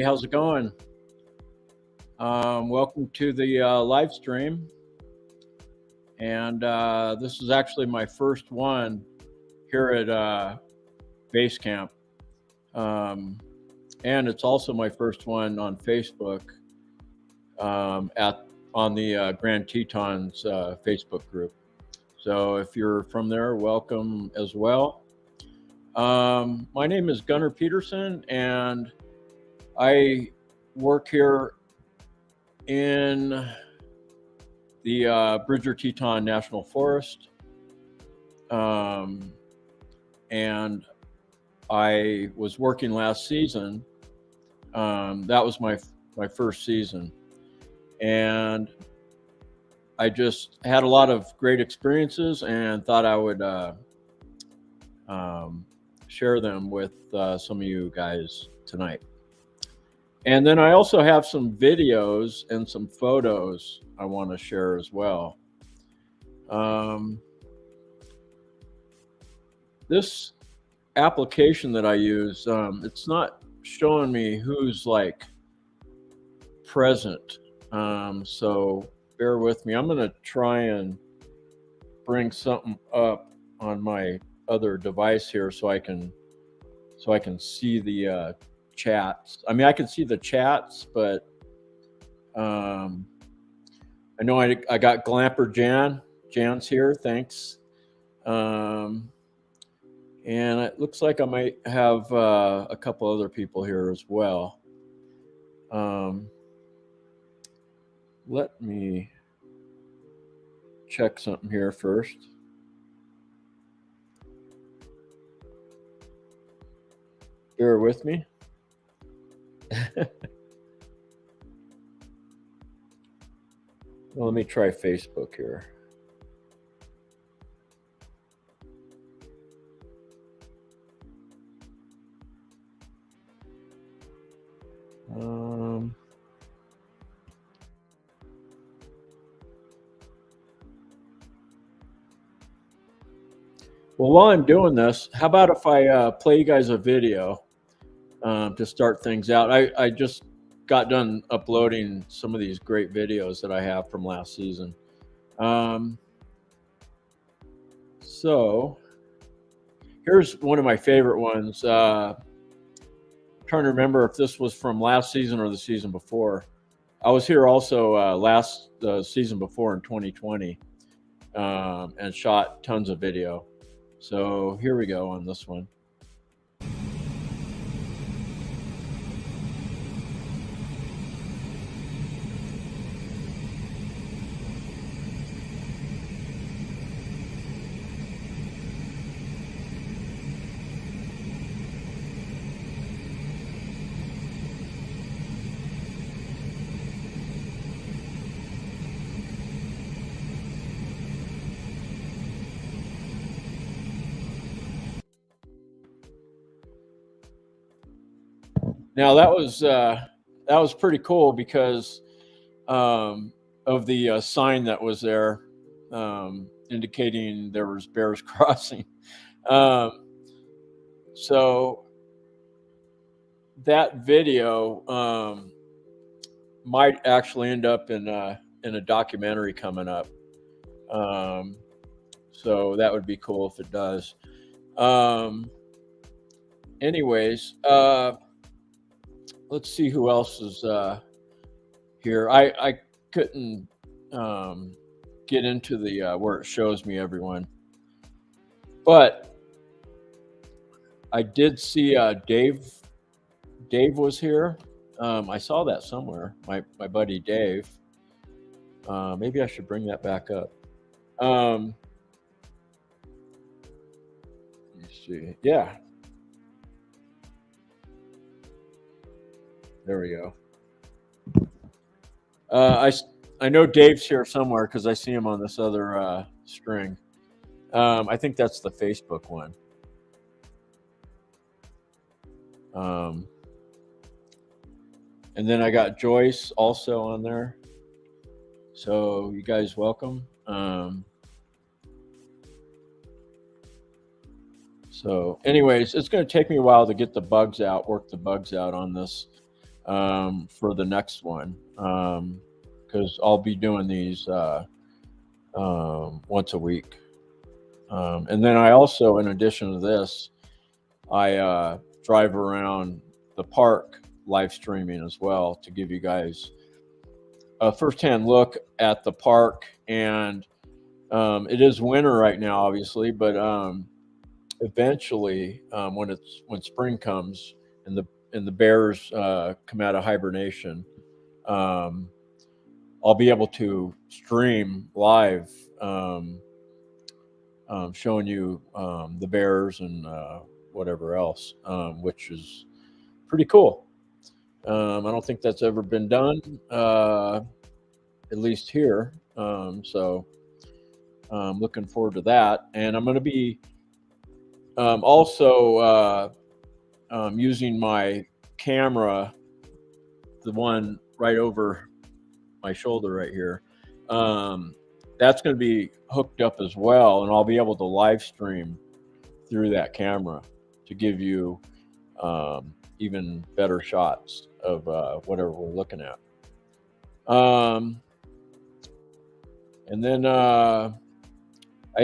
how's it going? Welcome to the live stream. And this is actually my first one here at Base Camp. And it's also my first one on Facebook on the Grand Tetons Facebook group. So if you're from there, welcome as well. My name is Gunner Peterson, and I work here in the Bridger Teton National Forest. And I was working last season. That was my first season. And I just had a lot of great experiences and thought I would share them with some of you guys tonight. And then I also have some videos and some photos I want to share as well. This application that I use, it's not showing me who's like present. So bear with me. I'm going to try and bring something up on my other device here so I can see the chats. I mean, I can see the chats, but I know I got Glamper Jan. Jan's here. Thanks. And it looks like I might have a couple other people here as well. Let me check something here first. Bear with me. Well, let me try Facebook here. Well, while I'm doing this, how about if I play you guys a video to start things out? I just got done uploading some of these great videos that I have from last season. So here's one of my favorite ones. I'm trying to remember if this was from last season or the season before. I was here also last season before in 2020 and shot tons of video. So here we go on this one. Now that was pretty cool because of the sign that was there indicating there was bears crossing. So that video might actually end up in a documentary coming up. So that would be cool if it does. Anyways. Let's see who else is here. I couldn't get into the where it shows me everyone, but I did see Dave. Dave was here. I saw that somewhere. My buddy Dave. Maybe I should bring that back up. Let me see. Yeah. There we go. I know Dave's here somewhere because I see him on this other string. I think that's the Facebook one. And then I got Joyce also on there. So you guys welcome. So anyways, it's going to take me a while to get the bugs out, work the bugs out on this. for the next one, because I'll be doing these once a week. And then I also, in addition to this, I drive around the park live streaming as well to give you guys a firsthand look at the park. And it is winter right now, obviously, but eventually, when spring comes and the bears come out of hibernation, um, I'll be able to stream live, showing you the bears and whatever else, which is pretty cool. I don't think that's ever been done, at least here. So I'm looking forward to that. And I'm going to be also using my camera, the one right over my shoulder right here. That's going to be hooked up as well, and I'll be able to live stream through that camera to give you even better shots of whatever we're looking at. And then I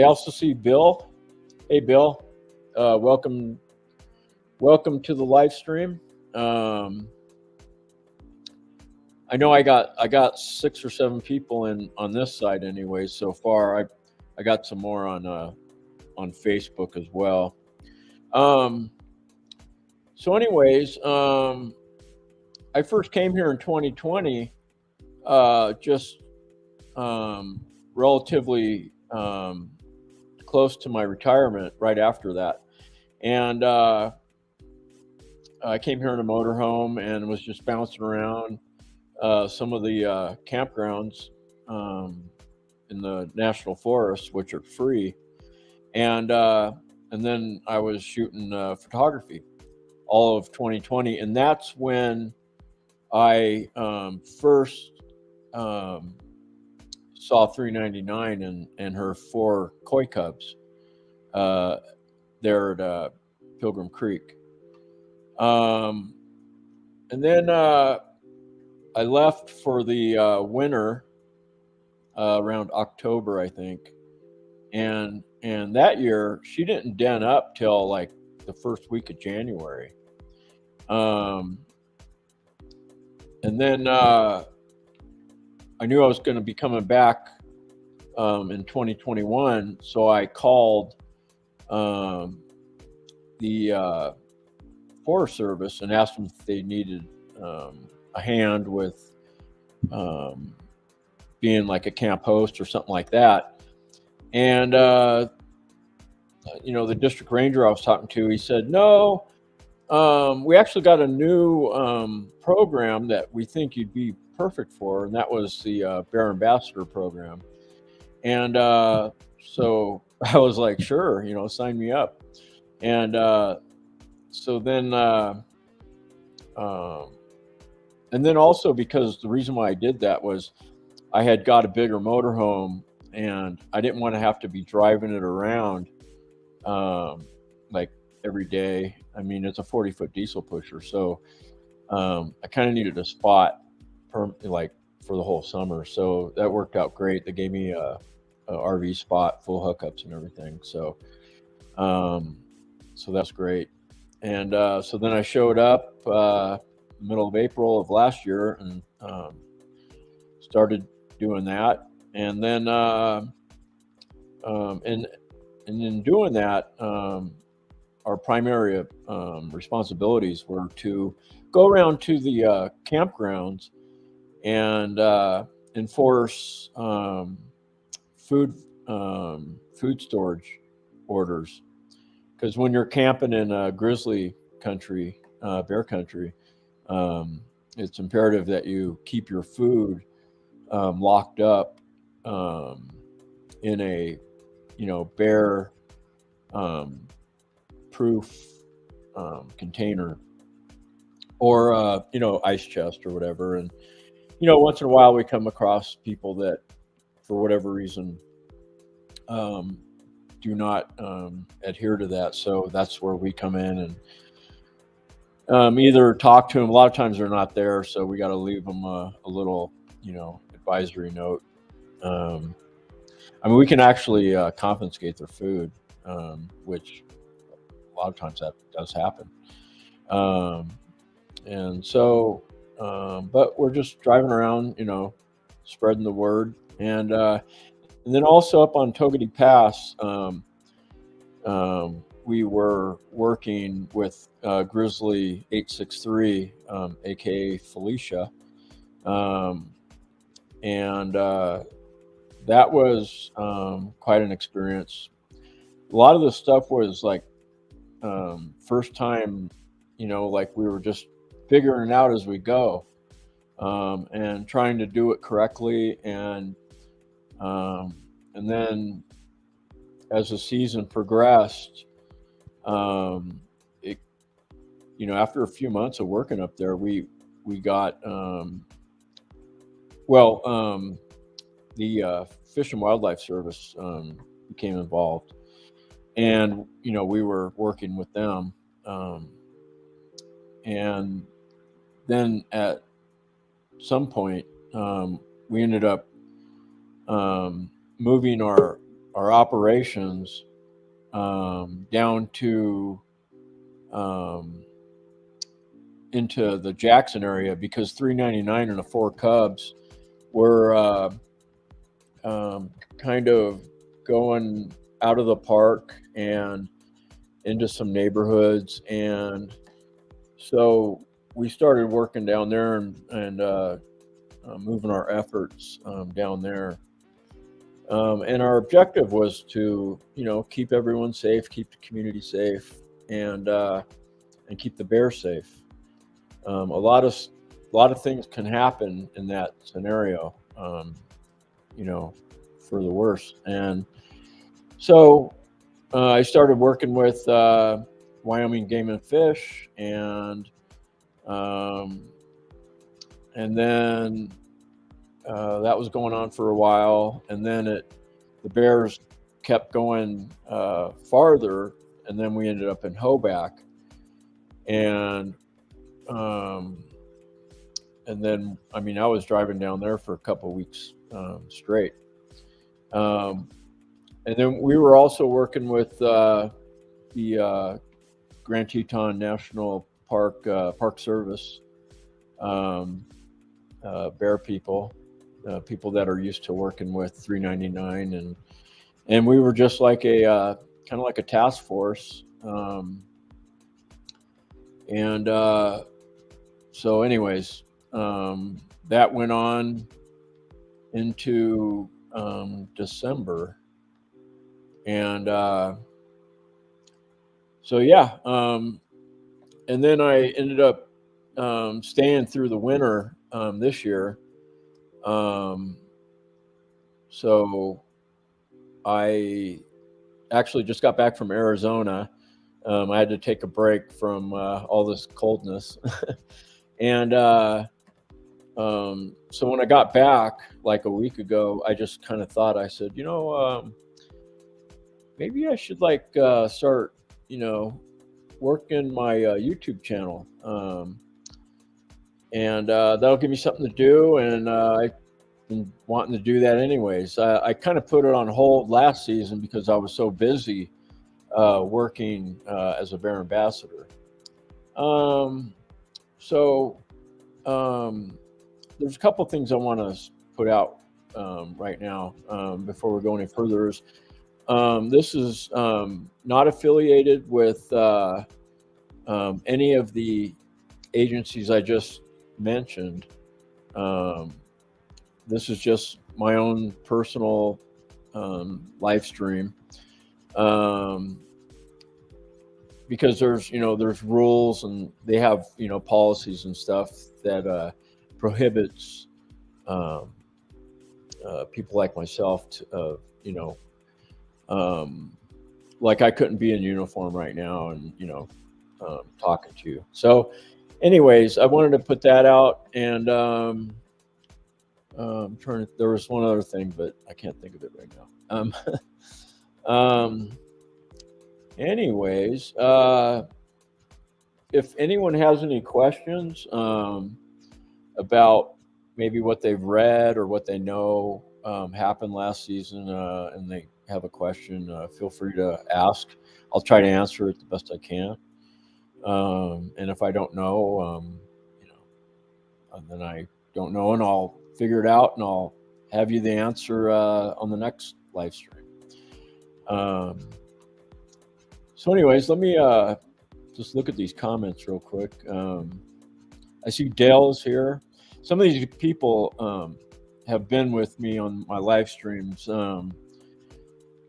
also see Bill. Hey, Bill, welcome to the live stream. I know I got 6 or 7 people in on this side anyway so far. I got some more on Facebook as well. So anyways, I first came here in 2020, just relatively close to my retirement right after that. And I came here in a motorhome and was just bouncing around some of the campgrounds in the national forest, which are free. And then I was shooting photography all of 2020. And that's when I first saw 399 and her 4 koi cubs there at Pilgrim Creek. And then I left for the winter around October, I think. And that year, she didn't den up till like the first week of January. And then I knew I was going to be coming back in 2021, so I called the Forest Service and asked them if they needed a hand with being like a camp host or something like that. And the district ranger I was talking to, he said, no, we actually got a new program that we think you'd be perfect for, and that was the Bear Ambassador program. And so I was like, sure, sign me up. And so then and then also, because the reason why I did that was I had got a bigger motorhome and I didn't want to have to be driving it around like every day. I mean, it's a 40-foot diesel pusher, so I kind of needed a spot like for the whole summer. So that worked out great. They gave me a RV spot, full hookups and everything. So so that's great. And so then I showed up middle of April of last year and started doing that. And then and in doing that, our primary responsibilities were to go around to the campgrounds and enforce food storage orders. Because when you're camping in grizzly country, bear country, it's imperative that you keep your food locked up in a bear proof container or ice chest or whatever. And once in a while we come across people that for whatever reason do not adhere to that, so that's where we come in either talk to them. A lot of times they're not there, so we got to leave them a little, advisory note. Um, I mean, we can actually confiscate their food, which a lot of times that does happen. Um, and so, but we're just driving around, spreading the word. And then also up on Togedy Pass, we were working with Grizzly 863, aka Felicia, um, and that was quite an experience. A lot of the stuff was like first time, like we were just figuring it out as we go, and trying to do it correctly, um, and then as the season progressed, um, it, after a few months of working up there, we got well, the Fish and Wildlife Service became involved, and we were working with them, um, and then at some point we ended up moving our operations down to into the Jackson area, because 399 and the four Cubs were kind of going out of the park and into some neighborhoods, and so we started working down there and moving our efforts down there. And our objective was to, keep everyone safe, keep the community safe, and keep the bear safe. A lot of things can happen in that scenario, for the worst. And so I started working with Wyoming Game and Fish, and then that was going on for a while, and then the bears kept going farther, and then we ended up in Hoback, and then I was driving down there for a couple of weeks straight, and then we were also working with the Grand Teton National Park Park Service, bear people. People that are used to working with 399, and we were just like a kind of like a task force, and so anyways, that went on into December, and so yeah, and then I ended up staying through the winter this year. So I actually just got back from Arizona. I had to take a break from all this coldness. And so when I got back like a week ago, I just kind of thought, I said, maybe I should start, working my YouTube channel. And that'll give me something to do. And I've been wanting to do that anyways. I kind of put it on hold last season because I was so busy working as a bear ambassador. So there's a couple things I want to put out right now before we go any further. This is not affiliated with any of the agencies I just mentioned. This is just my own personal live stream, because there's rules, and they have policies and stuff that prohibits people like myself to like I couldn't be in uniform right now and talking to you. So anyways, I wanted to put that out, and there was one other thing, but I can't think of it right now. Anyways, if anyone has any questions about maybe what they've read or what they know happened last season, and they have a question, feel free to ask. I'll try to answer it the best I can. And if I don't know, then I don't know, and I'll figure it out, and I'll have you the answer on the next live stream. So anyways, let me just look at these comments real quick. I see Dale is here. Some of these people have been with me on my live streams for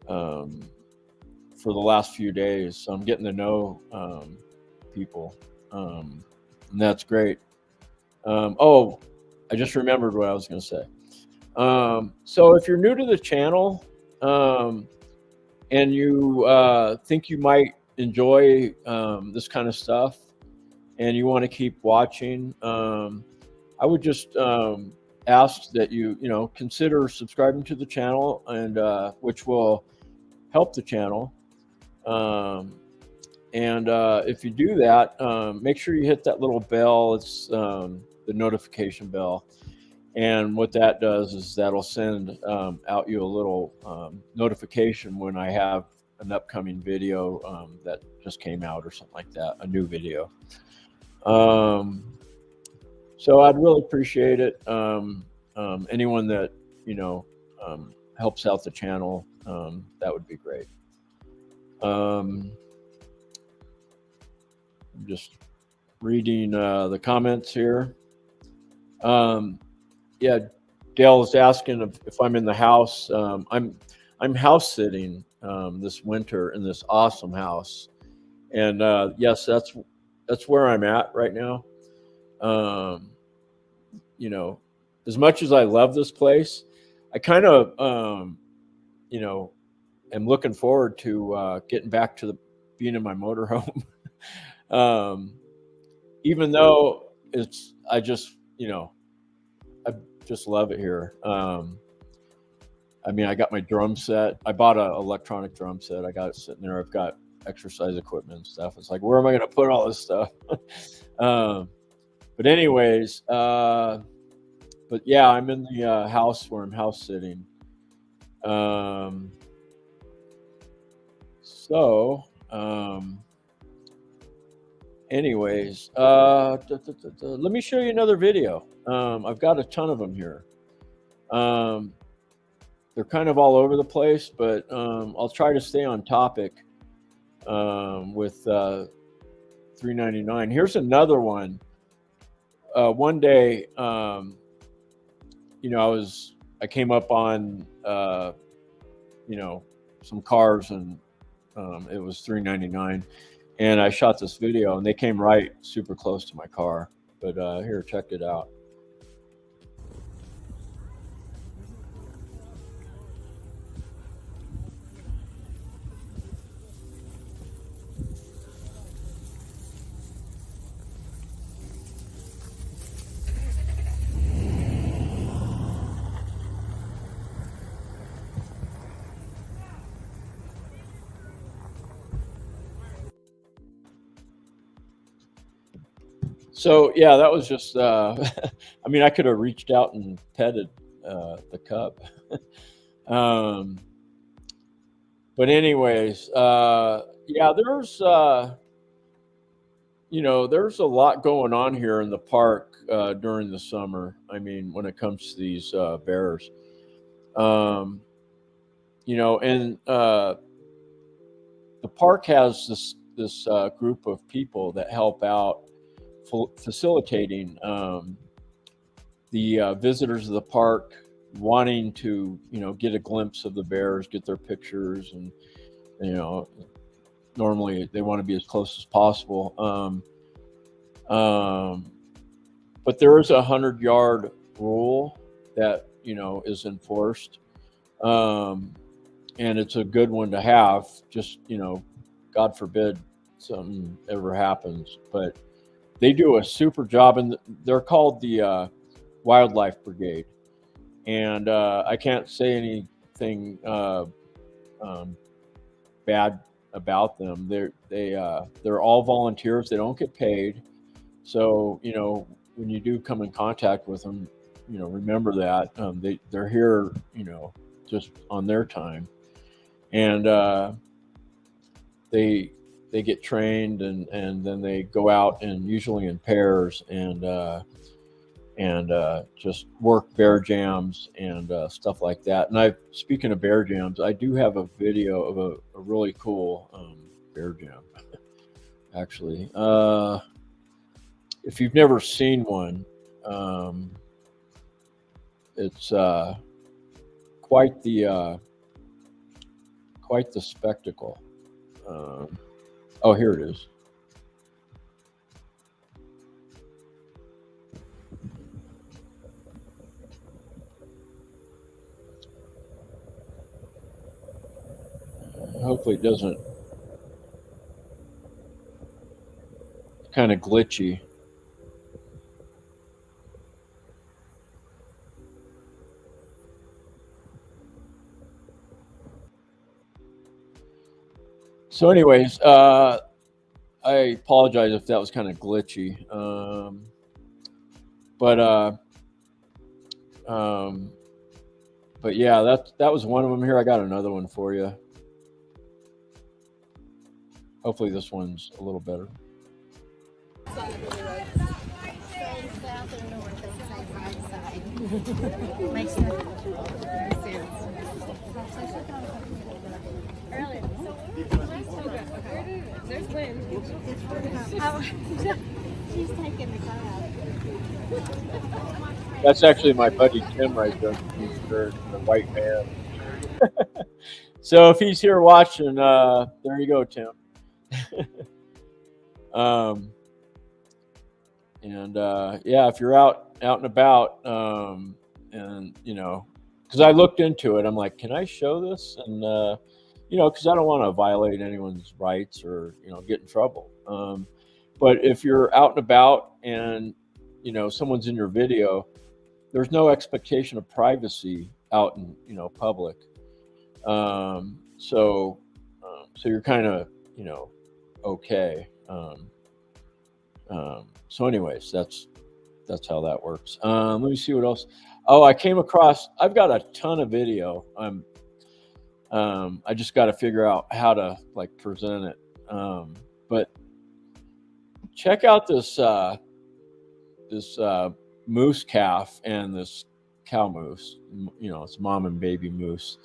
the last few days. So I'm getting to know people, and that's great. Oh, I just remembered what I was going to say. So if you're new to the channel and you think you might enjoy this kind of stuff and you want to keep watching, I would just ask that you consider subscribing to the channel, and which will help the channel. And if you do that, make sure you hit that little bell. It's the notification bell. And what that does is that'll send out you a little notification when I have an upcoming video that just came out or something like that, a new video. So I'd really appreciate it. Anyone that, helps out the channel, that would be great. I'm just reading the comments here. Yeah, Dale is asking if I'm in the house. I'm house sitting this winter in this awesome house, and yes, that's where I'm at right now. As much as I love this place, I kind of am looking forward to getting back to being in my motorhome. Even though I just love it here. I mean, I got my drum set. I bought an electronic drum set. I got it sitting there. I've got exercise equipment and stuff. It's like, where am I going to put all this stuff? But anyways, but yeah, I'm in the house where I'm house sitting. Anyways, let me show you another video. I've got a ton of them here. They're kind of all over the place, but I'll try to stay on topic with $3.99. Here's another one. One day, I came up on some cars, and it was $3.99, and I shot this video, and they came right super close to my car. But here, check it out. So yeah, that was just, I mean, I could have reached out and petted the cub. But anyways, yeah, there's a lot going on here in the park during the summer. I mean, when it comes to these bears, and the park has this group of people that help out facilitating the visitors of the park wanting to get a glimpse of the bears, get their pictures, and normally they want to be as close as possible, but there is a 100-yard rule that is enforced, and it's a good one to have, just God forbid something ever happens. But they do a super job, and they're called the Wildlife Brigade. And I can't say anything bad about them. They're all volunteers. They don't get paid. So, when you do come in contact with them, remember that they're here, just on their time, and they get trained, and then they go out, and usually in pairs, and just work bear jams and stuff like that. And speaking of bear jams, I do have a video of a really cool bear jam, actually. If you've never seen one, it's quite the spectacle. Oh, here it is. Hopefully it doesn't. Kind of glitchy. So, anyways, I apologize if that was kind of glitchy. But yeah, that was one of them. Here, I got another one for you. Hopefully this one's a little better. Makes sense. There's Lynn. She's taking the car. That's actually my buddy Tim right there. He's the white man. So if he's here watching, there you go, Tim. Yeah, if you're out and about, and because I looked into it, I'm like, can I show this? And because I don't want to violate anyone's rights or get in trouble. But if you're out and about and someone's in your video, there's no expectation of privacy out in public. So you're kind of okay. So anyways, that's how that works. Let me see what else. Oh, I've got a ton of video. I just got to figure out how to present it. But check out this moose calf and this cow moose. It's mom and baby moose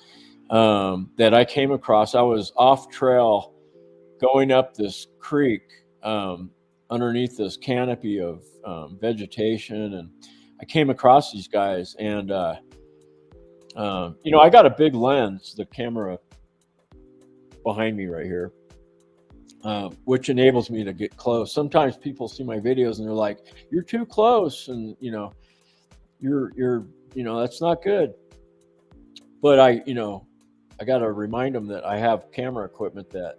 that I came across. I was off trail going up this creek underneath this canopy of vegetation, and I came across these guys, and I got a big lens, the camera behind me right here, which enables me to get close. Sometimes people see my videos and they're like, "You're too close," and you're that's not good. But I got to remind them that I have camera equipment that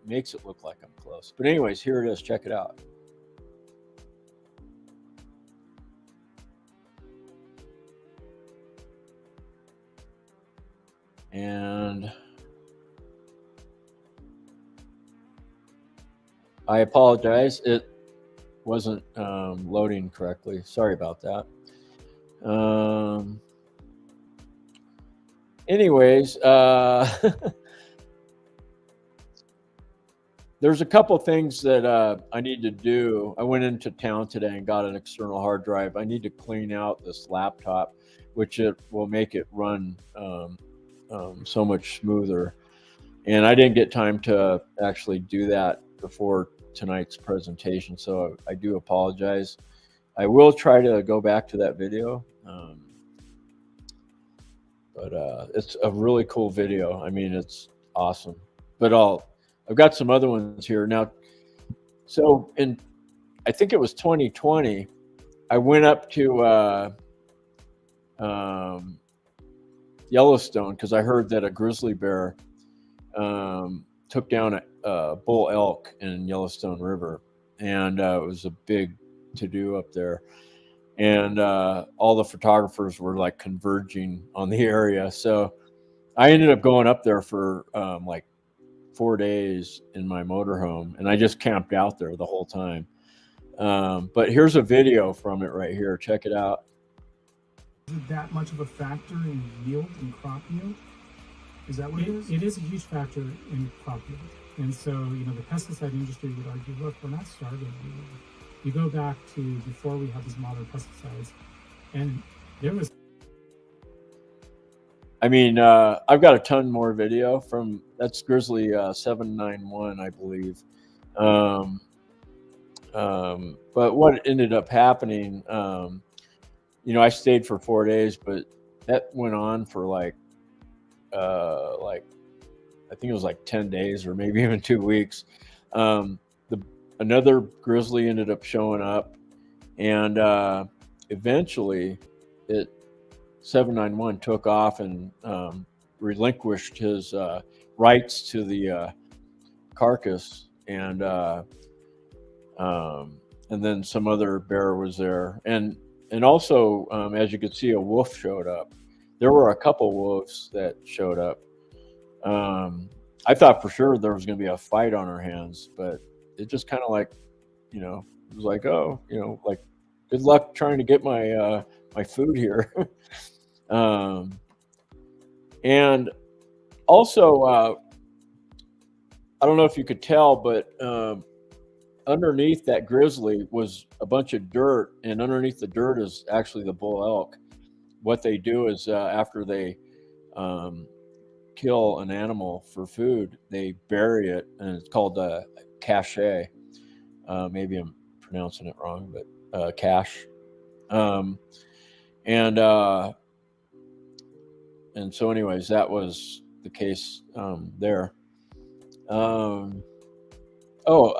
makes it look like I'm close. But anyways, here it is. Check it out. And I apologize. It wasn't loading correctly. Sorry about that. Anyways, there's a couple things that I need to do. I went into town today and got an external hard drive. I need to clean out this laptop, which it will make it run so much smoother. And I didn't get time to actually do that before tonight's presentation, so I do apologize. I will try to go back to that video, but it's a really cool video. I mean, it's awesome. But I've got some other ones here now. So I think it was 2020, I went up to Yellowstone because I heard that a grizzly bear took down a bull elk in Yellowstone River, and it was a big to-do up there. And all the photographers were converging on the area. So I ended up going up there for 4 days in my motorhome, and I just camped out there the whole time. But here's a video from it right here. Check it out. Is it that much of a factor in yield and crop yield? Is that what it is? It is a huge factor in crop yield. And so, the pesticide industry would argue, look, we're not starving anymore. You go back to before we had these modern pesticides, and there was... I mean, I've got a ton more video from, that's Grizzly 791, I believe. But what ended up happening, I stayed for 4 days, but that went on for like I think it was like 10 days or maybe even 2 weeks. Another grizzly ended up showing up, and eventually 791 took off and relinquished his rights to the carcass, and then some other bear was there, and also as you could see, a wolf showed up. There were a couple wolves that showed up. I thought for sure there was going to be a fight on our hands, but it just kind of like, it was like, oh, like, good luck trying to get my my food here. And also, I don't know if you could tell, but underneath that grizzly was a bunch of dirt, and underneath the dirt is actually the bull elk. What they do is after they kill an animal for food, they bury it, and it's called cache. Maybe I'm pronouncing it wrong, but cache. And so anyways, that was the case there. Oh,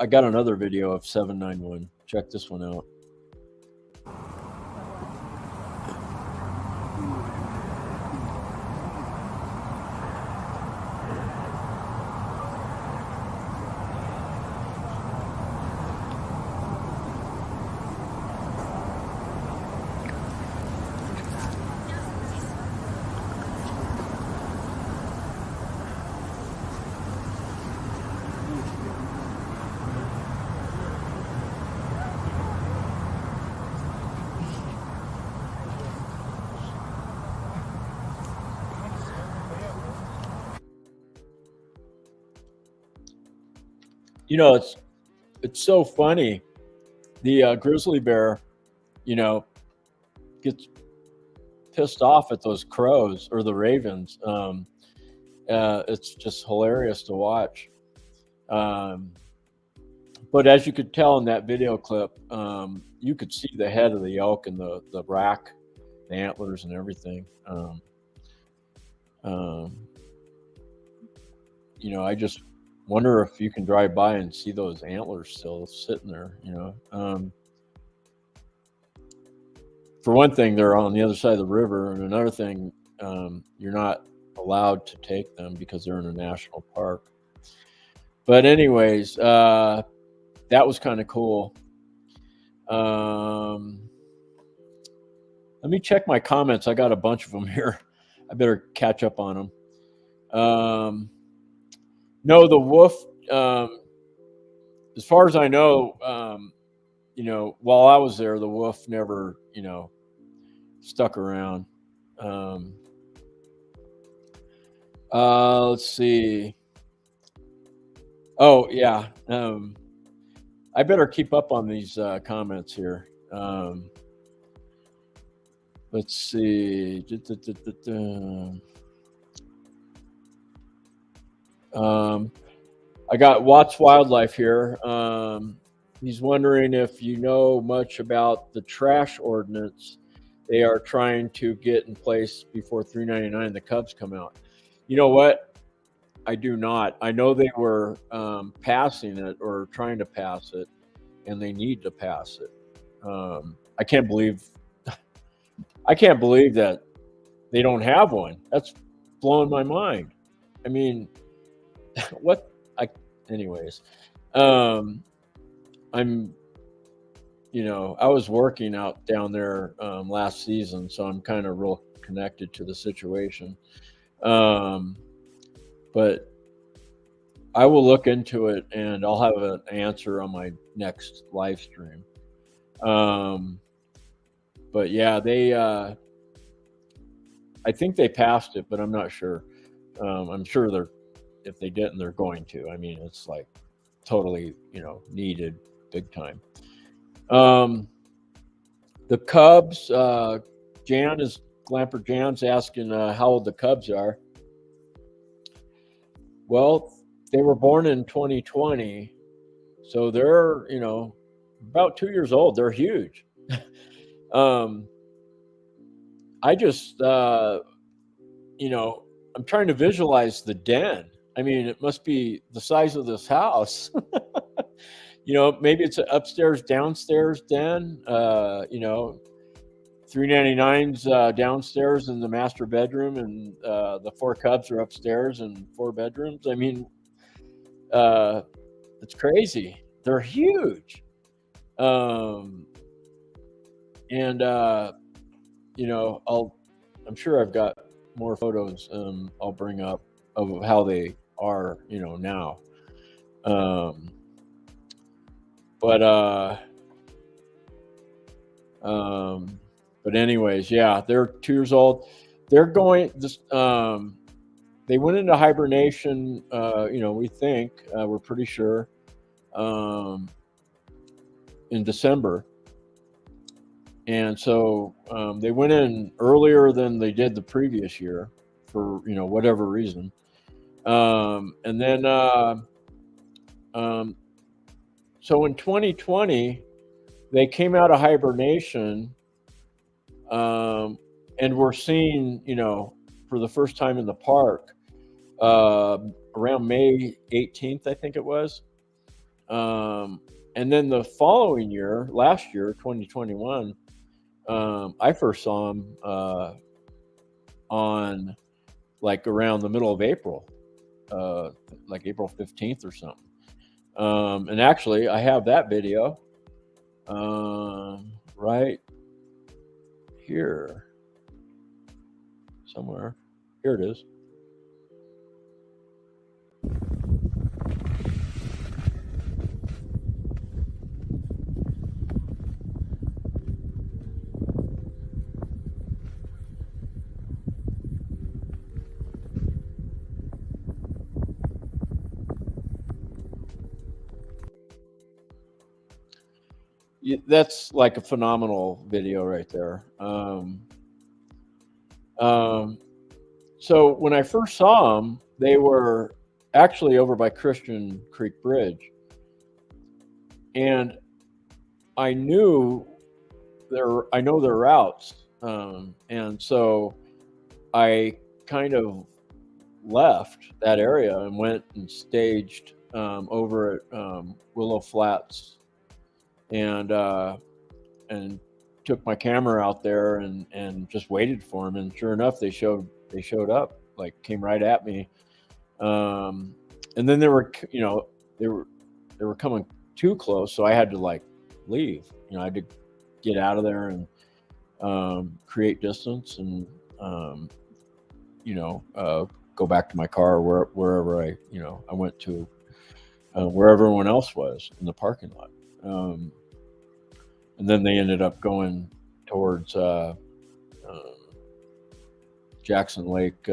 I got another video of 791. Check this one out. It's so funny. The grizzly bear, gets pissed off at those crows or the ravens. It's just hilarious to watch. But as you could tell in that video clip, you could see the head of the elk and the rack, the antlers and everything. I just wonder if you can drive by and see those antlers still sitting there. For one thing, they're on the other side of the river, and another thing, you're not allowed to take them because they're in a national park. But anyways, that was kind of cool. Let me check my comments. I got a bunch of them here. I better catch up on them. No, the wolf, as far as I know, while I was there, the wolf never, stuck around. Let's see. Oh, yeah. I better keep up on these comments here. Let's see. I got Watts Wildlife here. He's wondering if you know much about the trash ordinance they are trying to get in place before 399 the Cubs come out. You know what? I do not. I know they were passing it or trying to pass it, and they need to pass it. I can't believe that they don't have one. That's blowing my mind. I mean, anyways, I was working out down there last season, so I'm kind of real connected to the situation. But I will look into it, and I'll have an answer on my next live stream. But yeah, I think they passed it, but I'm not sure. I'm sure if they didn't, they're going to. I mean, it's like totally, needed big time. The Cubs, Glamper Jan's asking how old the Cubs are. Well, they were born in 2020, so they're, about 2 years old. They're huge. I just, I'm trying to visualize the den. I mean, it must be the size of this house. Maybe it's an upstairs, downstairs den. 399's downstairs in the master bedroom, and the 4 Cubs are upstairs in 4 bedrooms. I mean, it's crazy. They're huge. I'm sure I've got more photos I'll bring up of how they are, now. But anyways, yeah, they're 2 years old. They're going this. They went into hibernation. We think we're pretty sure in December, and so they went in earlier than they did the previous year for whatever reason. And then so in 2020 they came out of hibernation, and we're seeing for the first time in the park around May 18th, I think it was. And then the following year, last year, 2021, I first saw him on like around the middle of April, like April 15th or something. And actually, I have that video right here somewhere. Here it is. That's like a phenomenal video right there. So when I first saw them, they were actually over by Christian Creek Bridge, and I know their routes, and so I kind of left that area and went and staged over at Willow Flats, and took my camera out there and just waited for them. And sure enough, they showed up, like came right at me. And then they were coming too close, so I had to like leave. I had to get out of there and create distance and go back to my car wherever I went to where everyone else was in the parking lot. And then they ended up going towards Jackson Lake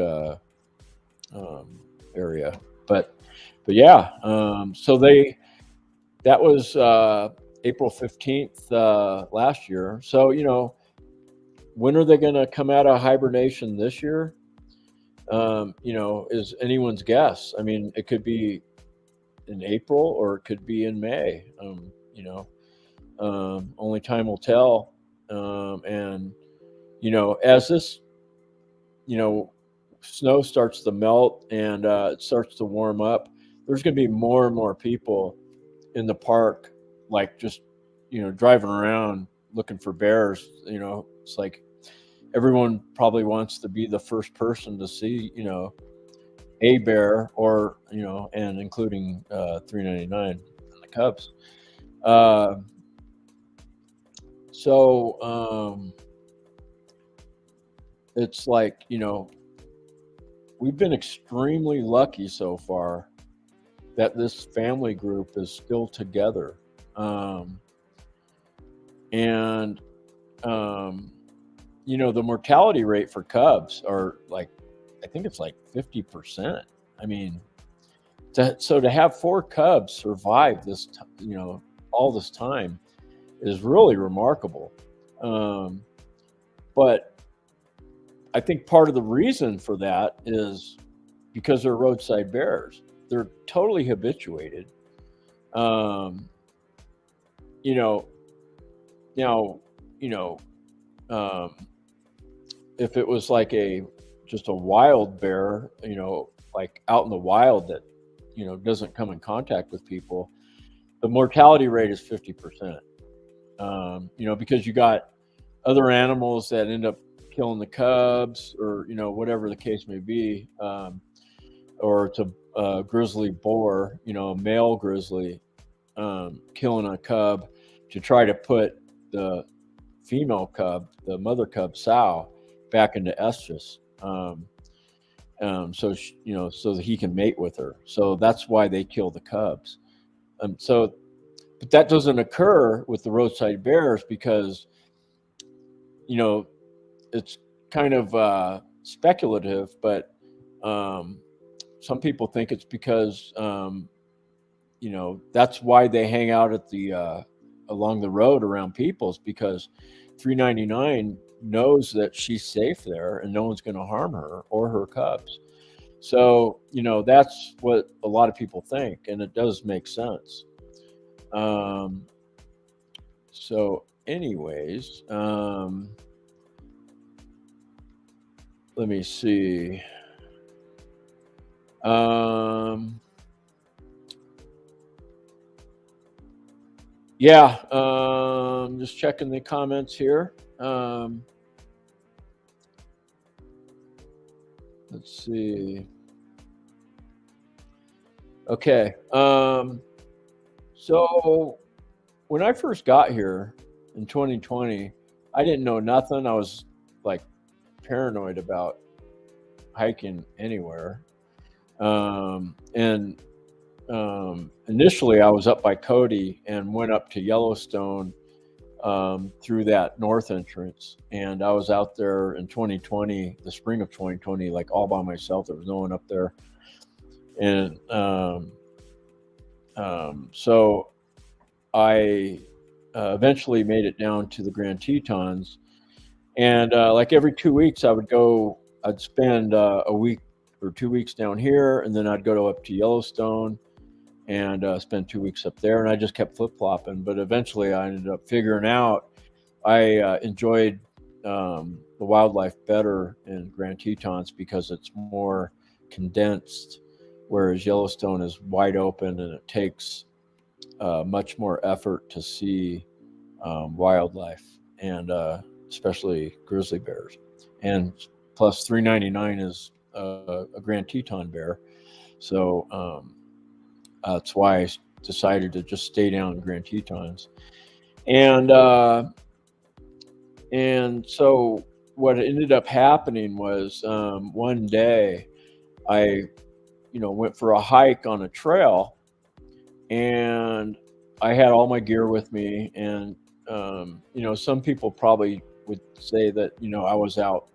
area, but yeah. So that was April 15th last year. So when are they going to come out of hibernation this year? Is anyone's guess. I mean, it could be in April or it could be in May. Only time will tell. And as this snow starts to melt and it starts to warm up, there's going to be more and more people in the park, like just driving around looking for bears. It's like everyone probably wants to be the first person to see a bear, or and including 399 and the Cubs. So it's like we've been extremely lucky so far that this family group is still together. And you know, the mortality rate for cubs are like, I think it's like 50%. I mean, so to have 4 cubs survive this, you know, all this time is really remarkable. But I think part of the reason for that is because they're roadside bears. They're totally habituated. You know, now, you know, if it was like just a wild bear, you know, like out in the wild that, you know, doesn't come in contact with people, the mortality rate is 50%. You know, because you got other animals that end up killing the cubs, or, you know, whatever the case may be, or it's a grizzly boar, you know, a male grizzly, killing a cub to try to put the female cub, the mother cub sow, back into estrus, so you know, so that he can mate with her. So that's why they kill the cubs. But that doesn't occur with the roadside bears because, you know, it's kind of speculative, but some people think it's because, you know, that's why they hang out at the along the road around people's, because 399 knows that she's safe there and no one's going to harm her or her cubs. So, you know, that's what a lot of people think, and it does make sense. So anyways, let me see. Yeah, just checking the comments here. Let's see. Okay. So when I first got here in 2020, I didn't know nothing. I was like paranoid about hiking anywhere. And initially I was up by Cody and went up to Yellowstone through that north entrance. And I was out there in 2020, the spring of 2020, like all by myself. There was no one up there. And so I eventually made it down to the Grand Tetons. And like every 2 weeks, I'd spend a week or 2 weeks down here, and then I'd go up to Yellowstone and spend 2 weeks up there. And I just kept flip-flopping. But eventually I ended up figuring out I enjoyed the wildlife better in Grand Tetons because it's more condensed, whereas Yellowstone is wide open and it takes much more effort to see wildlife, and especially grizzly bears. And plus 399 is a Grand Teton bear. So that's why I decided to just stay down in Grand Tetons. And so what ended up happening was one day I, went for a hike on a trail, and I had all my gear with me. And, some people probably would say that, I was out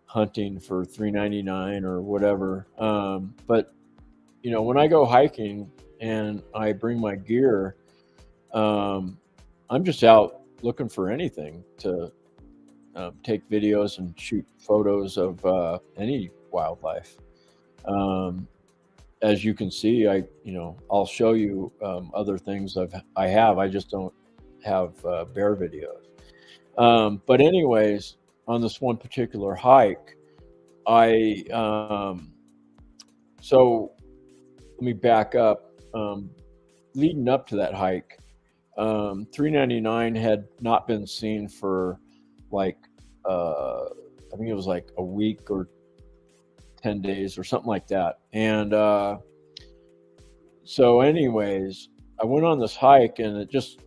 hunting for 399 or whatever. But, when I go hiking and I bring my gear, I'm just out looking for anything to take videos and shoot photos of any wildlife. As you can see, I'll show you other things I have. I just don't have bear videos. But anyways, on this one particular hike, so let me back up. Leading up to that hike, 399 had not been seen for I think it was like a week or 10 days or something like that. And so anyways, I went on this hike, and it just,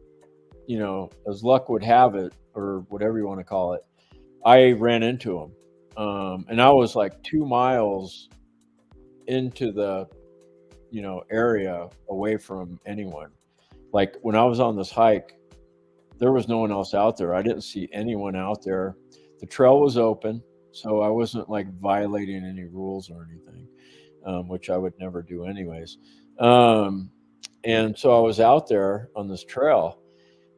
as luck would have it, or whatever you want to call it, I ran into him. And I was like 2 miles into the area away from anyone. Like when I was on this hike, there was no one else out there. I didn't see anyone out there. The trail was open, so I wasn't like violating any rules or anything, which I would never do anyways. And so I was out there on this trail,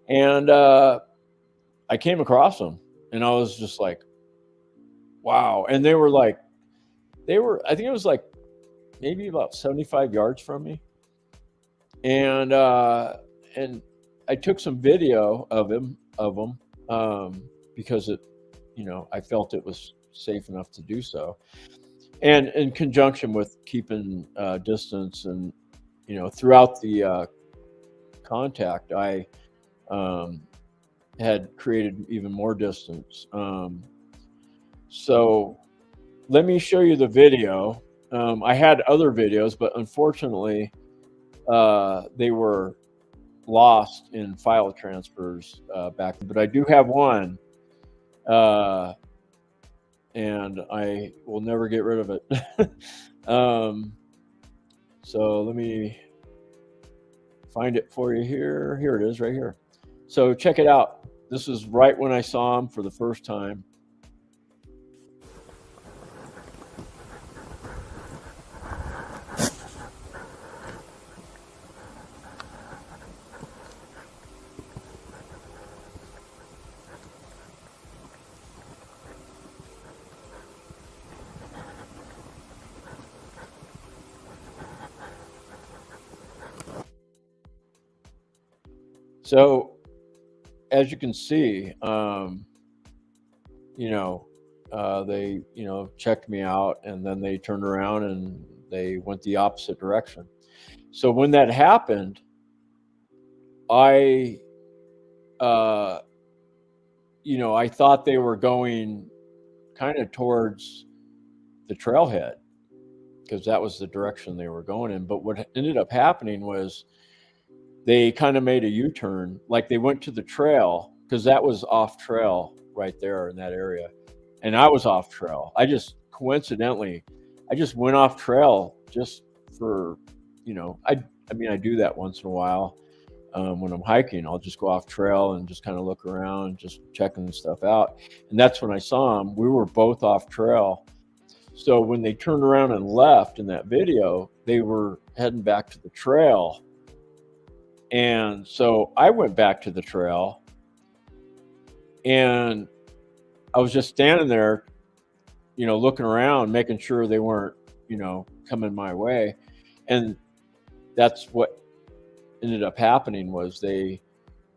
and I came across them, and I was just like, wow. And they were, I think it was like maybe about 75 yards from me. And I took some video of them, because I felt it was safe enough to do so. And in conjunction with keeping distance, and throughout the contact, I had created even more distance. So let me show you the video. I had other videos, but unfortunately, they were lost in file transfers back then. But I do have one, and I will never get rid of it. So let me find it for you here. Here it is, right here. So check it out. This is right when I saw him for the first time. So, as you can see, they, checked me out, and then they turned around and they went the opposite direction. So when that happened, I thought they were going kind of towards the trailhead, because that was the direction they were going in. But what ended up happening was they kind of made a U-turn, like they went to the trail, because that was off trail right there in that area. And I was off trail. I just went off trail just for, I do that once in a while. When I'm hiking, I'll just go off trail and just kind of look around, just checking stuff out. And that's when I saw them. We were both off trail. So when they turned around and left in that video, they were heading back to the trail. And so I went back to the trail, and I was just standing there, looking around, making sure they weren't, coming my way. And that's what ended up happening, was they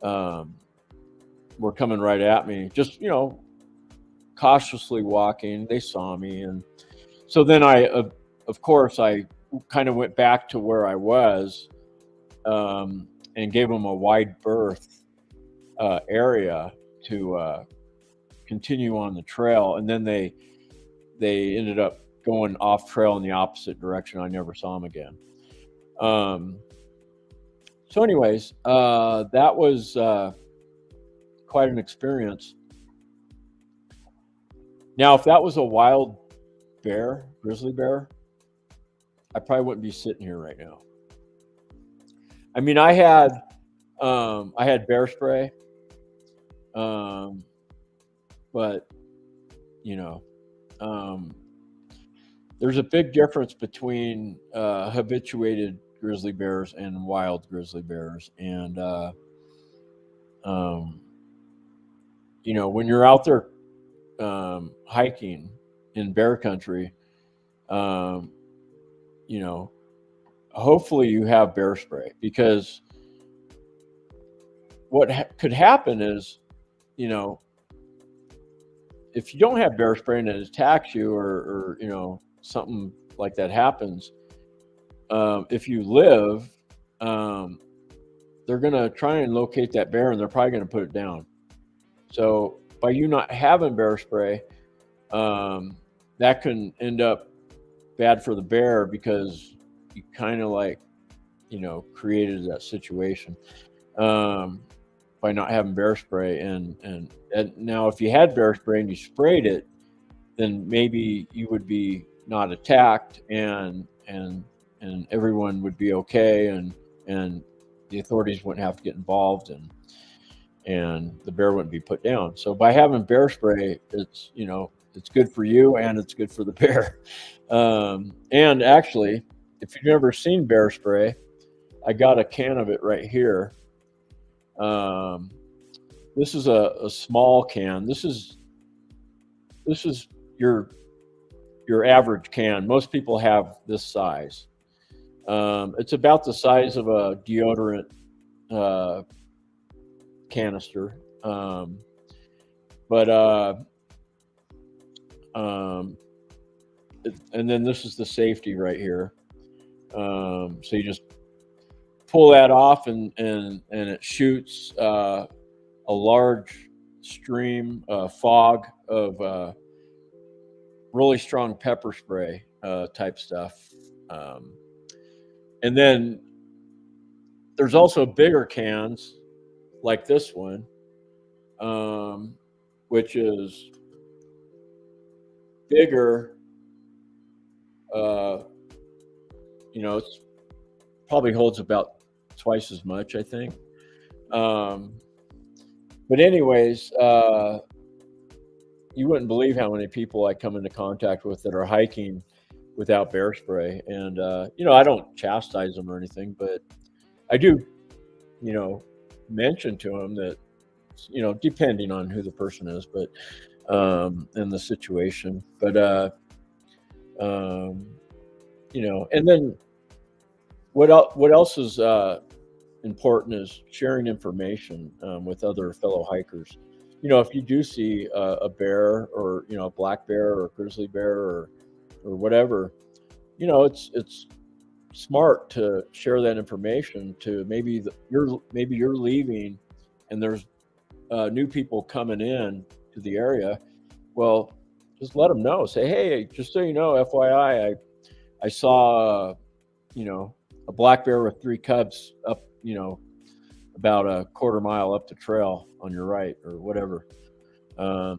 were coming right at me, just, cautiously walking. They saw me. And so then of course, I kind of went back to where I was, and gave them a wide berth area to continue on the trail. And then they ended up going off trail in the opposite direction. I never saw them again. So anyways, that was quite an experience. Now, if that was a wild bear, grizzly bear, I probably wouldn't be sitting here right now. I mean, I had bear spray, but there's a big difference between habituated grizzly bears and wild grizzly bears. And when you're out there hiking in bear country, hopefully you have bear spray, because what could happen is, if you don't have bear spray and it attacks you, or something like that happens, if you live, they're going to try and locate that bear, and they're probably going to put it down. So by you not having bear spray, that can end up bad for the bear, because you kind of created that situation by not having bear spray. And now if you had bear spray and you sprayed it, then maybe you would be not attacked, and everyone would be okay, and the authorities wouldn't have to get involved, and the bear wouldn't be put down. So by having bear spray, it's, you know, it's good for you and it's good for the bear. And actually, if you've never seen bear spray, I got a can of it right here. This is a small can. This is your average can. Most people have this size. It's about the size of a deodorant canister. And then this is the safety right here. So you just pull that off, and it shoots a large stream, fog of really strong pepper spray type stuff. And then there's also bigger cans like this one, which is bigger. You know, it's probably holds about twice as much, I think. But anyways, you wouldn't believe how many people I come into contact with that are hiking without bear spray. And, you know, I don't chastise them or anything, but I do, you know, mention to them that, you know, depending on who the person is, but, and the situation, but, you know, and then what else is, important is sharing information, with other fellow hikers. You know, if you do see a bear, or, you know, a black bear or a grizzly bear, or whatever, you know, it's smart to share that information to maybe you're leaving and there's new people coming in to the area. Well, just let them know. Say, hey, just so you know, FYI, I saw, you know, a black bear with 3 cubs up, you know, about a quarter mile up the trail on your right, or whatever. You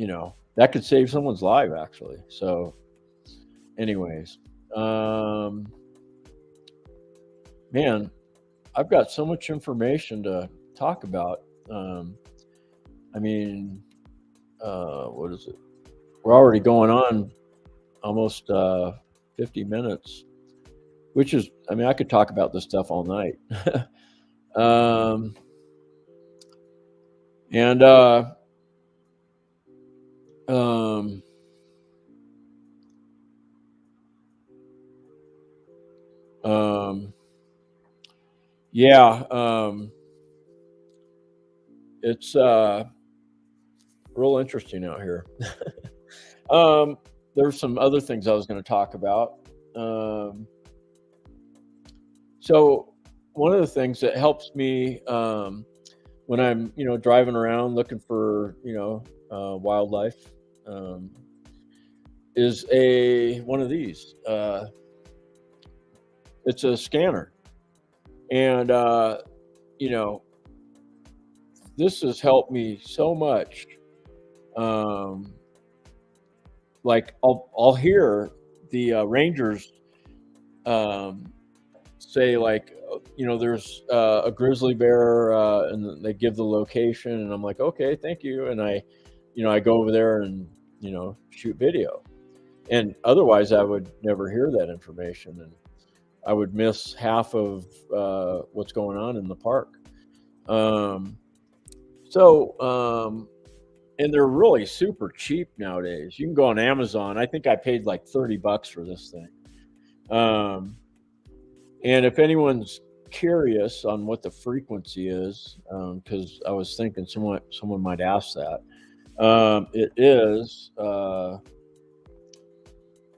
know, that could save someone's life, actually. So anyways, man, I've got so much information to talk about. I mean, what is it? We're already going on almost 50 minutes, which is, I mean, I could talk about this stuff all night. And yeah, it's real interesting out here. There's some other things I was going to talk about. So one of the things that helps me when I'm, you know, driving around looking for, you know, wildlife, is one of these. It's a scanner, and you know, this has helped me so much. Like I'll hear the rangers say, like, you know, there's a grizzly bear, and they give the location, and I'm like, okay, thank you. And I, you know, I go over there and, you know, shoot video. And otherwise I would never hear that information, and I would miss half of what's going on in the park. And they're really super cheap nowadays. You can go on Amazon. I think I paid like $30 for this thing. And if anyone's curious on what the frequency is, because I was thinking someone might ask that, it is. Let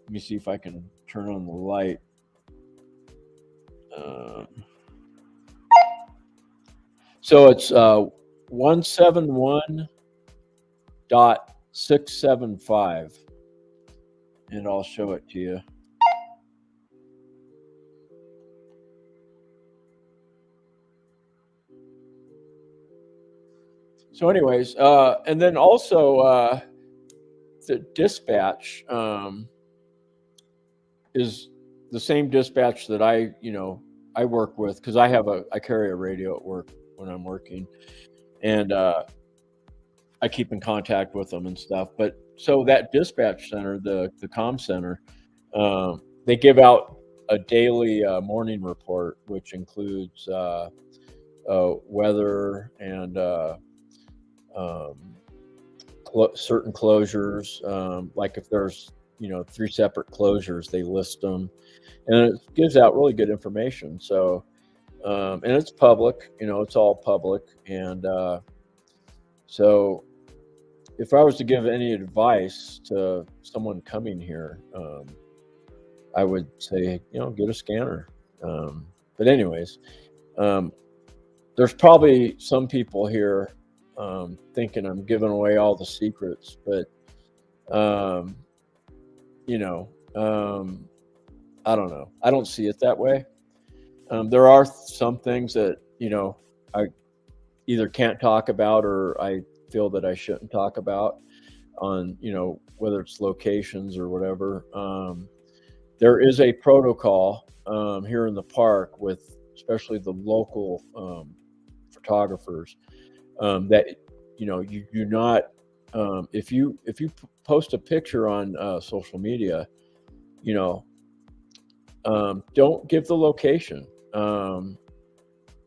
me see if I can turn on the light. So it's 171.675, and I'll show it to you. So anyways, and then also the dispatch is the same dispatch that I work with, because I carry a radio at work when I'm working, and I keep in contact with them and stuff. But so that dispatch center, the comm center, they give out a daily morning report, which includes weather and um, certain closures. Like if there's 3 separate closures, they list them, and it gives out really good information. So and it's public, it's all public, and so if I was to give any advice to someone coming here, I would say, get a scanner. But anyways, there's probably some people here thinking I'm giving away all the secrets, but I don't know. I don't see it that way. There are some things that I either can't talk about, or I feel that I shouldn't talk about on whether it's locations or whatever. There is a protocol here in the park with especially the local photographers that you do not if you post a picture on social media, don't give the location,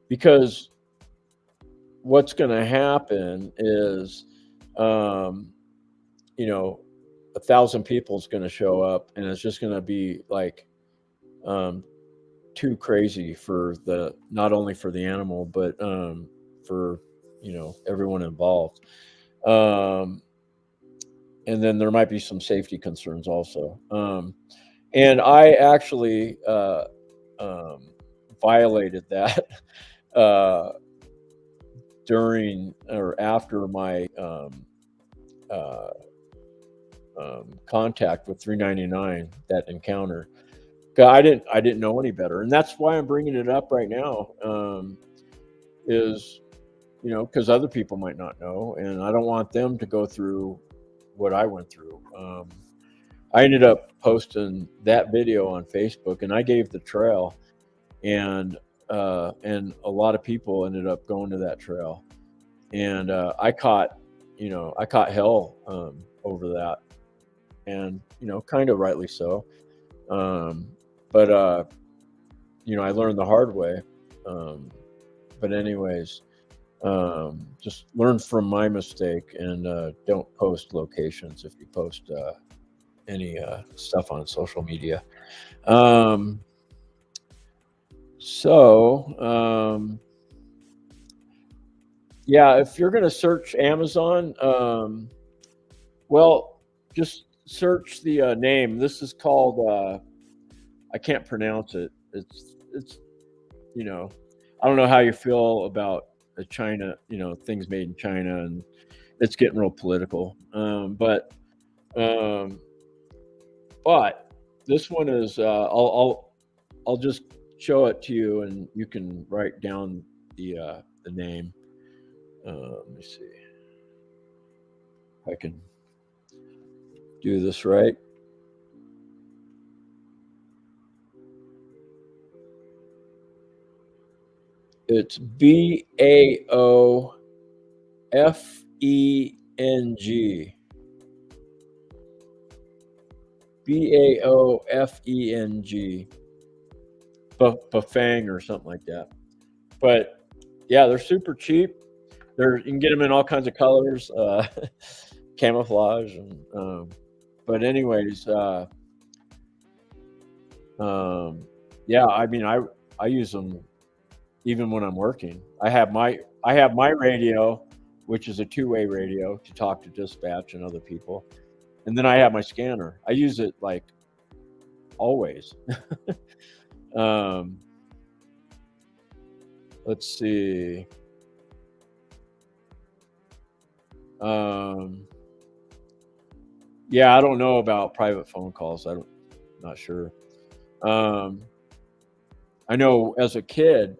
because what's going to happen is 1,000 people is going to show up, and it's just going to be like too crazy for not only for the animal, but for everyone involved. And then there might be some safety concerns also. And I actually violated that during or after my contact with 399, that encounter. I didn't know any better, and that's why I'm bringing it up right now. Is because other people might not know, and I don't want them to go through what I went through. I ended up posting that video on Facebook, and I gave the trail, and a lot of people ended up going to that trail, and I caught hell over that, and kind of rightly so. But I learned the hard way. But anyways, just learn from my mistake, and don't post locations if you post any stuff on social media. Yeah, if you're going to search Amazon, well, just search the name. This is called, I can't pronounce it. It's I don't know how you feel about China, things made in China, and it's getting real political. But this one is, I'll just show it to you, and you can write down the name. Let me see if I can do this right. It's BAOFENG. BAOFENG. Bafang or something like that. But yeah, they're super cheap. You can get them in all kinds of colors, camouflage, and but anyways, yeah, I mean, I use them even when I'm working. I have my radio, which is a 2-way radio to talk to dispatch and other people, and then I have my scanner. I use it like always. Let's see. Yeah, I don't know about private phone calls. Not sure. I know as a kid,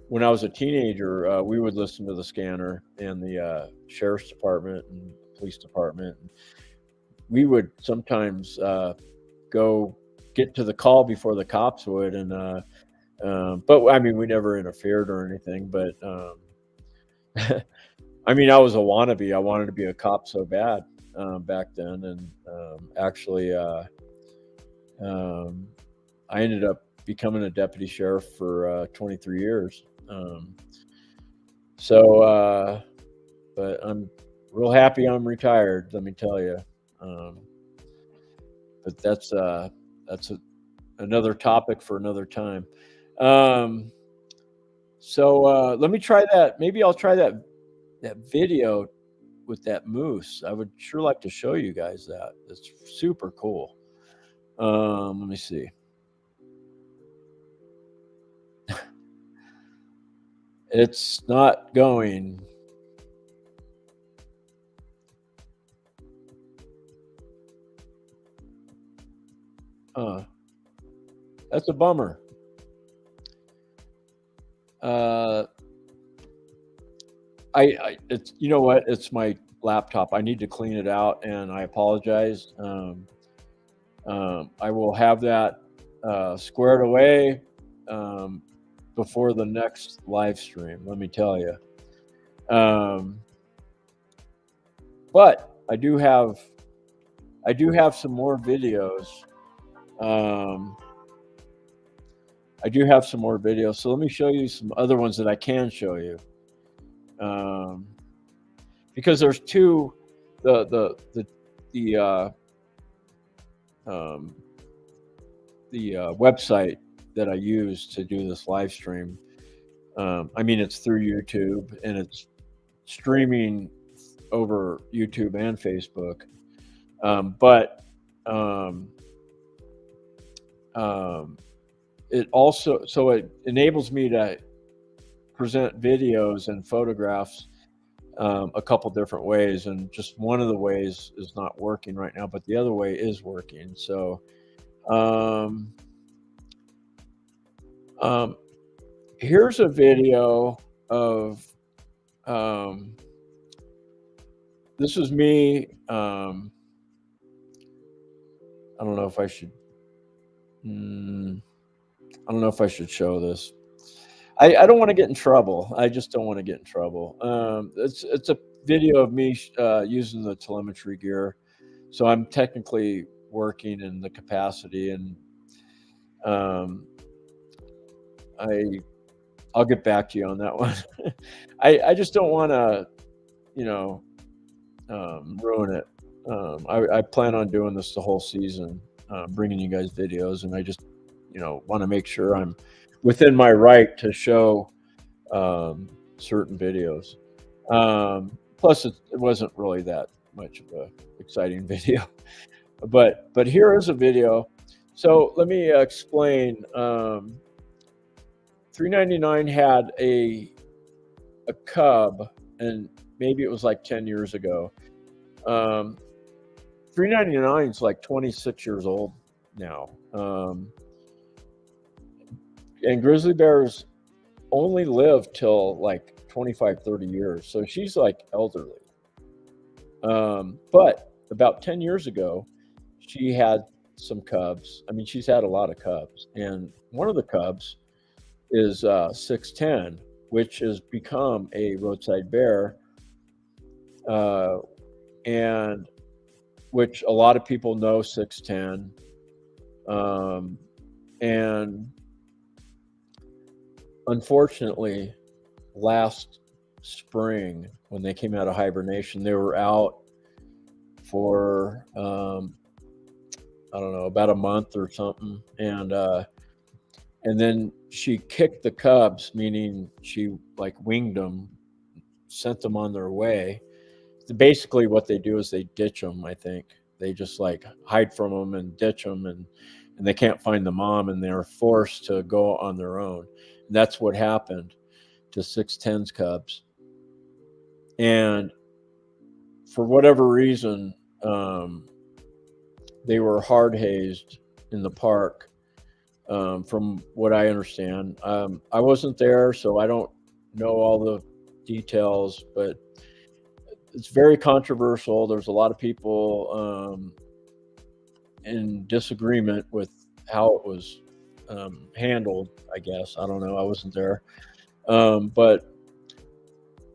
when I was a teenager, we would listen to the scanner and the sheriff's department and police department. We would sometimes go get to the call before the cops would. And but I mean, we never interfered or anything. But I mean, I was a wannabe. I wanted to be a cop so bad back then, and actually, I ended up becoming a deputy sheriff for 23 years. But I'm real happy I'm retired. Let me tell you. But that's another topic for another time. So let me try that. Maybe I'll try that video with that moose. I would sure like to show you guys that. It's super cool. Let me see. It's not going. That's a bummer. It's, you know what? It's my laptop. I need to clean it out, and I apologize. I will have that squared away before the next live stream. Let me tell you. But I do have some more videos. So let me show you some other ones that I can show you. Because there's two, the website that I use to do this live stream. I mean, it's through YouTube, and it's streaming over YouTube and Facebook. But it also, so it enables me to present videos and photographs a couple different ways, and just one of the ways is not working right now, but the other way is working. So here's a video of this is me. I don't know if I should show this. I don't want to get in trouble. I just don't want to get in trouble. It's a video of me using the telemetry gear. So I'm technically working in the capacity, and I'll get back to you on that one. I just don't want to, ruin it. I plan on doing this the whole season, bringing you guys videos, and I just, want to make sure I'm within my right to show certain videos. Plus, it wasn't really that much of a exciting video, but here is a video. So let me explain. 399 had a cub, and maybe it was like 10 years ago. 399 is like 26 years old now. And grizzly bears only live till like 25, 30 years. So she's like elderly. But about 10 years ago, she had some cubs. I mean, she's had a lot of cubs. And one of the cubs is 610, which has become a roadside bear. And which a lot of people know 610. And unfortunately, last spring, when they came out of hibernation, they were out for I don't know, about a month or something, and then she kicked the cubs, meaning she like winged them, sent them on their way. Basically, what they do is they ditch them. I think they just like hide from them and ditch them, and they can't find the mom, and they're forced to go on their own. And that's what happened to 610's cubs. And for whatever reason, they were hard hazed in the park, from what I understand. I wasn't there, so I don't know all the details, but it's very controversial. There's a lot of people in disagreement with how it was handled. I guess I don't know. I wasn't there, but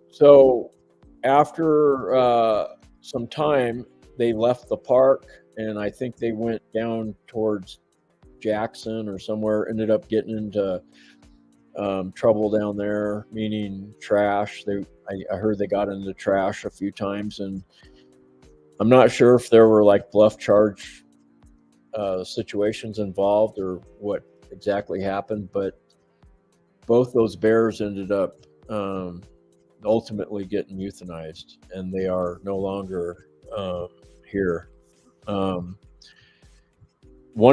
so after some time, they left the park, and I think they went down towards Jackson or somewhere. Ended up getting into trouble down there, meaning trash. I heard they got into trash a few times, and I'm not sure if there were like bluff charge situations involved or what exactly happened, but both those bears ended up ultimately getting euthanized, and they are no longer here. One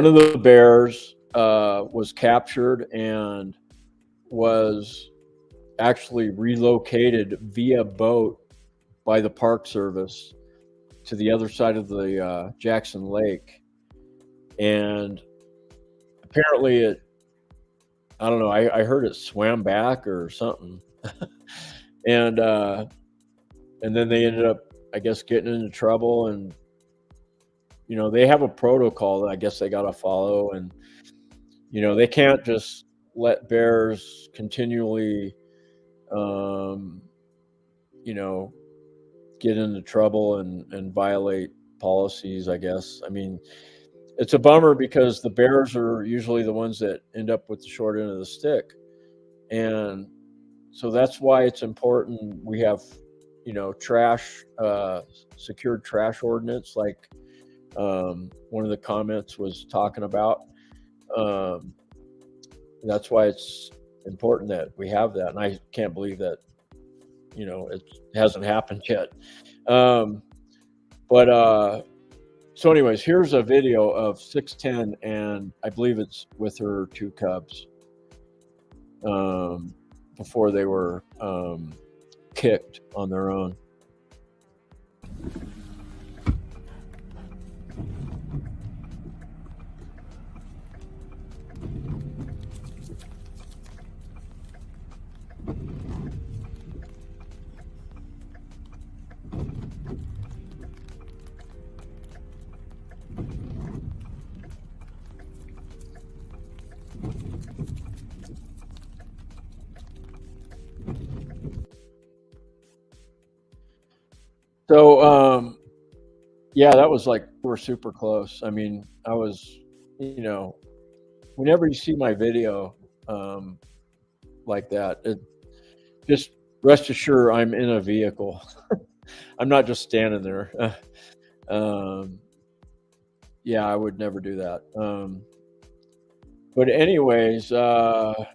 of the bears was captured and was actually relocated via boat by the Park Service to the other side of the Jackson Lake. And apparently I don't know, I heard it swam back or something. and then they ended up, I guess, getting into trouble. And, they have a protocol that I guess they got to follow. And, they can't just let bears continually, get into trouble and violate policies, I guess. I mean, it's a bummer because the bears are usually the ones that end up with the short end of the stick. And so that's why it's important we have, trash, secured trash ordinance, like one of the comments was talking about. That's why it's important that we have that. And I can't believe that, it hasn't happened yet. So anyways, here's a video of 610, and I believe it's with her two cubs before they were kicked on their own. So, yeah, that was like, we're super close. I mean, I was, whenever you see my video like that, just rest assured I'm in a vehicle. I'm not just standing there. Yeah, I would never do that. But anyways, it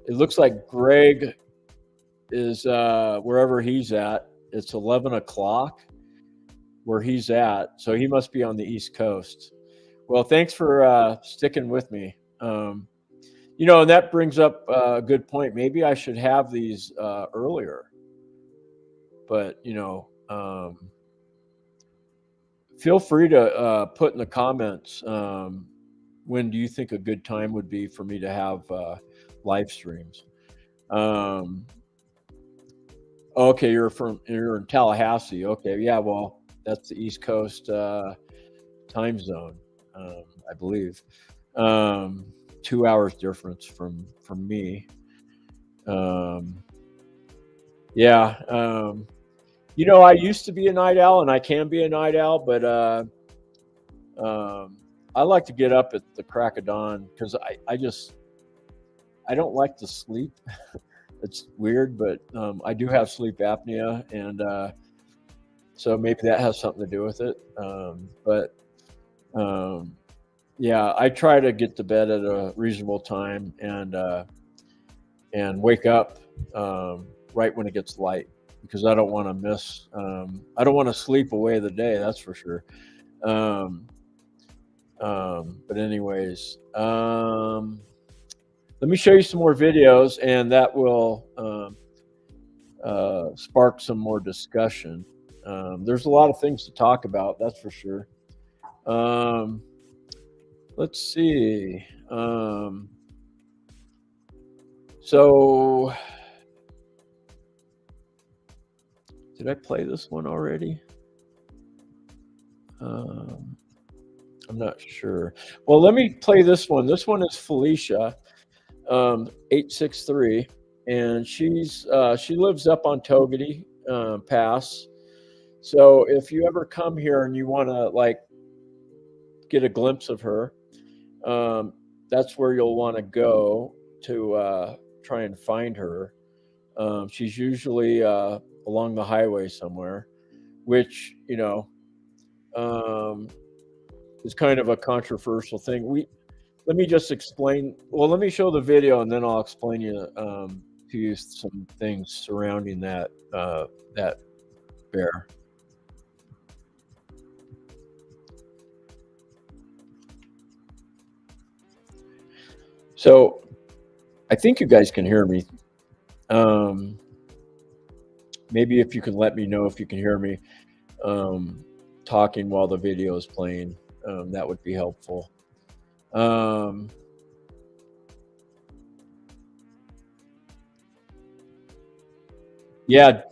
looks like Greg is wherever he's at. It's 11 o'clock where he's at, so he must be on the East Coast. Well, thanks for sticking with me. And that brings up a good point. Maybe I should have these earlier, but feel free to put in the comments when do you think a good time would be for me to have live streams. Okay, you're in Tallahassee. Okay, yeah, well, that's the East Coast time zone, I believe. 2 hours difference from me. Yeah. I used to be a night owl, and I can be a night owl, but I like to get up at the crack of dawn because I don't like to sleep. It's weird, but I do have sleep apnea, and so maybe that has something to do with it. Yeah, I try to get to bed at a reasonable time and wake up right when it gets light, because I don't want to miss. I don't want to sleep away the day. That's for sure. But anyways, let me show you some more videos, and that will spark some more discussion. There's a lot of things to talk about, that's for sure. Let's see. So, did I play this one already? I'm not sure. Well, let me play this one. This one is Felicia, 863, and she lives up on Togety Pass. So if you ever come here and you want to like get a glimpse of her, that's where you'll want to go to try and find her. She's usually along the highway somewhere, which is kind of a controversial thing. Let me just explain. Well, let me show the video, and then I'll explain to you some things surrounding that bear. So, I think you guys can hear me. Maybe if you can let me know if you can hear me talking while the video is playing, that would be helpful. Yeah.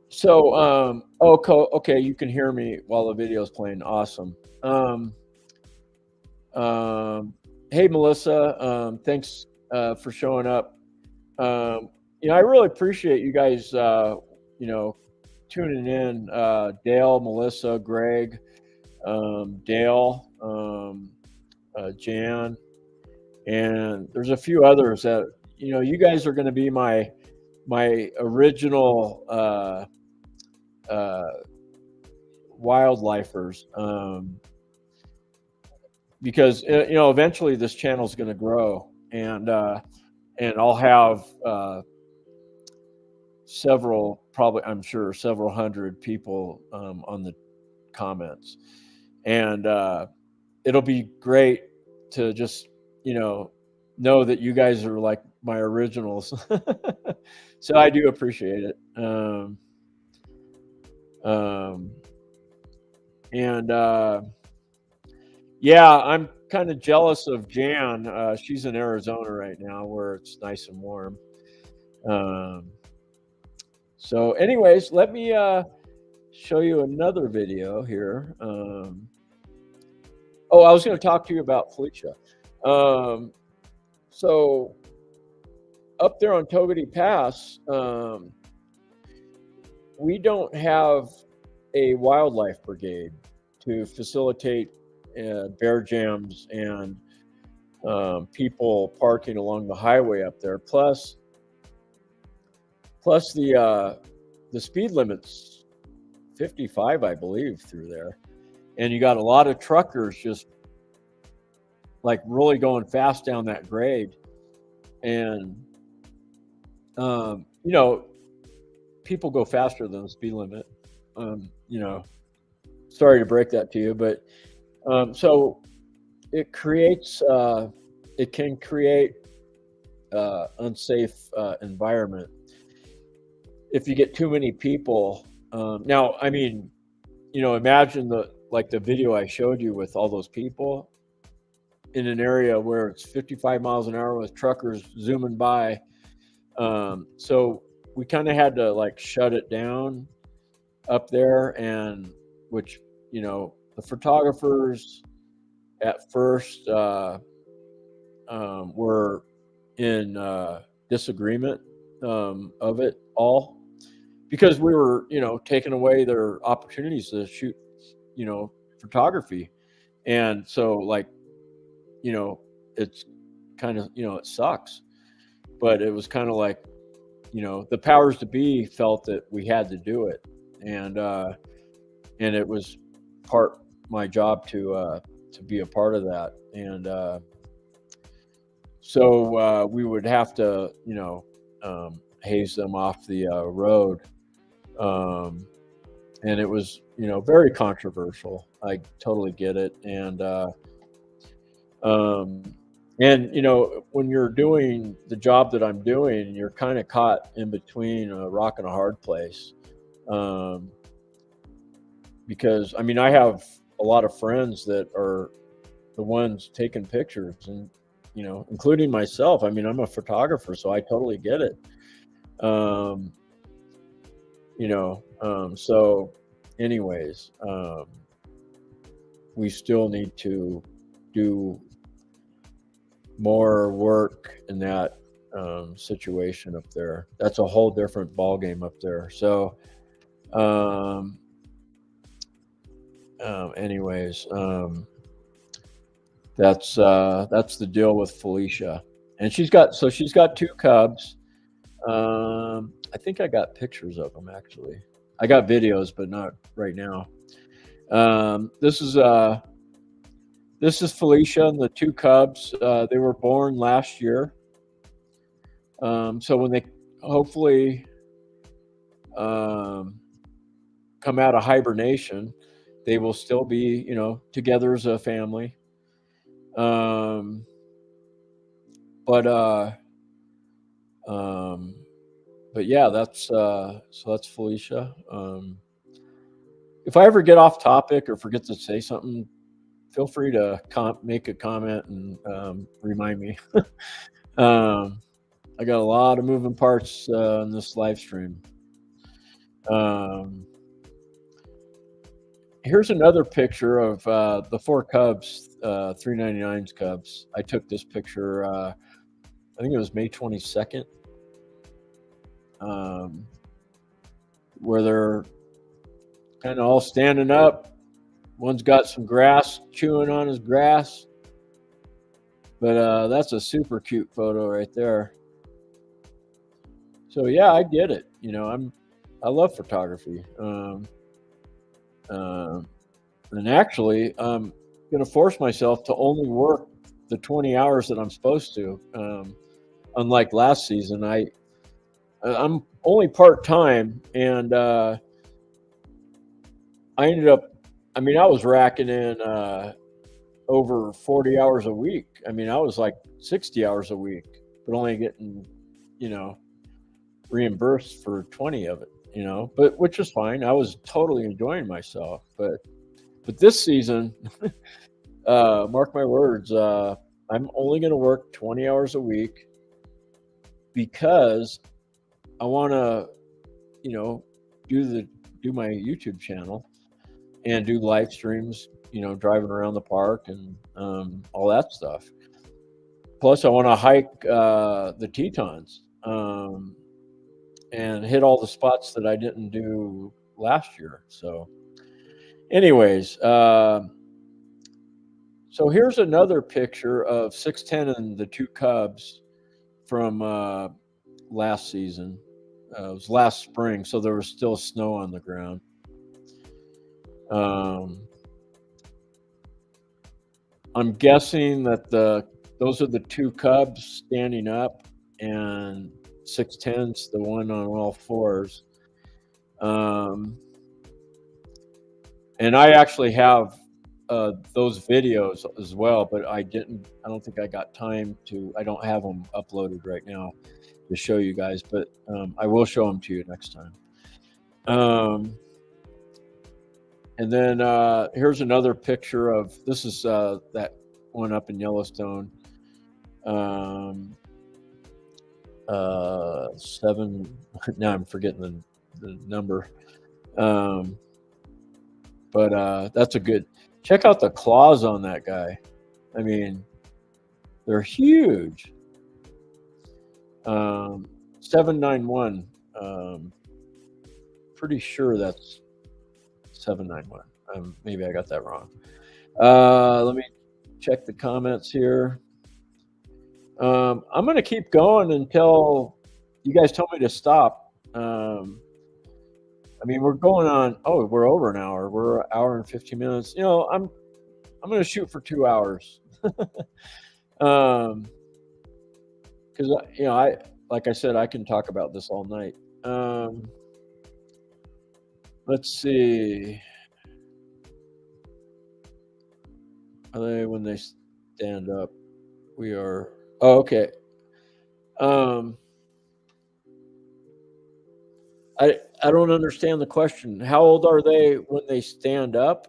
So, okay, you can hear me while the video is playing. Awesome. Hey, Melissa, thanks for showing up. I really appreciate you guys, tuning in. Dale, Melissa, Greg, Dale, Jan, and there's a few others that you guys are going to be my original wildlifers, because eventually this channel is going to grow, and I'll have I'm sure several hundred people on the comments, and it'll be great to just know that you guys are like my originals. So I do appreciate it. Yeah, I'm kind of jealous of Jan. She's in Arizona right now where it's nice and warm. So anyways, let me show you another video here. I was going to talk to you about Felicia. So up there on Togety Pass, we don't have a wildlife brigade to facilitate bear jams and people parking along the highway up there. Plus the speed limit's 55, I believe, through there, and you got a lot of truckers just like really going fast down that grade, and people go faster than the speed limit. Sorry to break that to you, but so it can create unsafe environment if you get too many people. Now, I mean, imagine the video I showed you with all those people in an area where it's 55 miles an hour with truckers zooming by. So we kind of had to like shut it down up there, and which the photographers at first were in disagreement of it all, because we were taking away their opportunities to shoot photography. And so it's kind of it sucks, but it was kind of like the powers to be felt that we had to do it, and it was part my job to be a part of that. And so we would have to haze them off the road, and it was very controversial. I totally get it. And when you're doing the job that I'm doing, you're kind of caught in between a rock and a hard place, because I mean, I have a lot of friends that are the ones taking pictures, and including myself. I mean, I'm a photographer, so I totally get it. So anyways, we still need to do more work in that situation up there. That's a whole different ball game up there. So anyways, that's the deal with Felicia, and she's got 2 cubs. I think I got pictures of them, actually. I got videos, but not right now. This is Felicia and the 2 cubs. They were born last year. So when they hopefully come out of hibernation, they will still be, together as a family. But yeah, that's Felicia. If I ever get off topic or forget to say something, feel free to make a comment and remind me. I got a lot of moving parts in this live stream. Here's another picture of the 4 cubs, 399's cubs. I took this picture, I think it was May 22nd, where they're kind of all standing up. One's got some grass, chewing on his grass. But that's a super cute photo right there. So yeah, I get it. I love photography. And actually, I'm going to force myself to only work the 20 hours that I'm supposed to. Unlike last season, I'm only part-time, and I ended up, I was racking in over 40 hours a week. I was like 60 hours a week, but only getting, reimbursed for 20 of it, but which is fine. I was totally enjoying myself. But this season, mark my words, I'm only going to work 20 hours a week because I want to, do my YouTube channel and do live streams, driving around the park and all that stuff. Plus, I want to hike the Tetons and hit all the spots that I didn't do last year. So anyways, so here's another picture of 610 and the 2 cubs from last season. It was last spring, so there was still snow on the ground. I'm guessing that those are the 2 cubs standing up, and 610's the one on all 4s. And I actually have those videos as well, but I don't think I got time to. I don't have them uploaded right now to show you guys, but I will show them to you next time. And then here's another picture of, this is that one up in Yellowstone. 7, now I'm forgetting the number. But that's a good, check out the claws on that guy. They're huge. 791. Pretty sure that's 791. Maybe I got that wrong. Let me check the comments here. I'm going to keep going until you guys tell me to stop. We're going on. Oh, we're over an hour. We're an hour and 15 minutes. I'm going to shoot for 2 hours. Because like I said, I can talk about this all night. Let's see. When they stand up, we are. Oh, okay. I don't understand the question. How old are they when they stand up?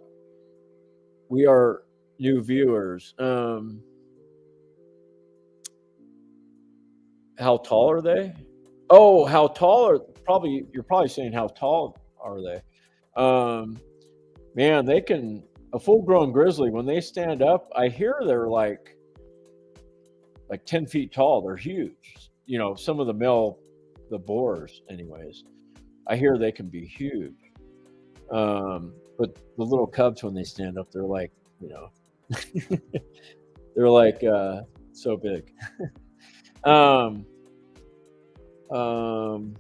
We are new viewers. How tall are they? Oh, how tall are probably you're probably saying how tall are they? Um, Man, they can a full-grown grizzly when they stand up. I hear they're like 10 feet tall. They're huge. You know, some of the boars, anyways. I hear they can be huge. But the little cubs when they stand up, they're like, you know, they're like so big. um, um,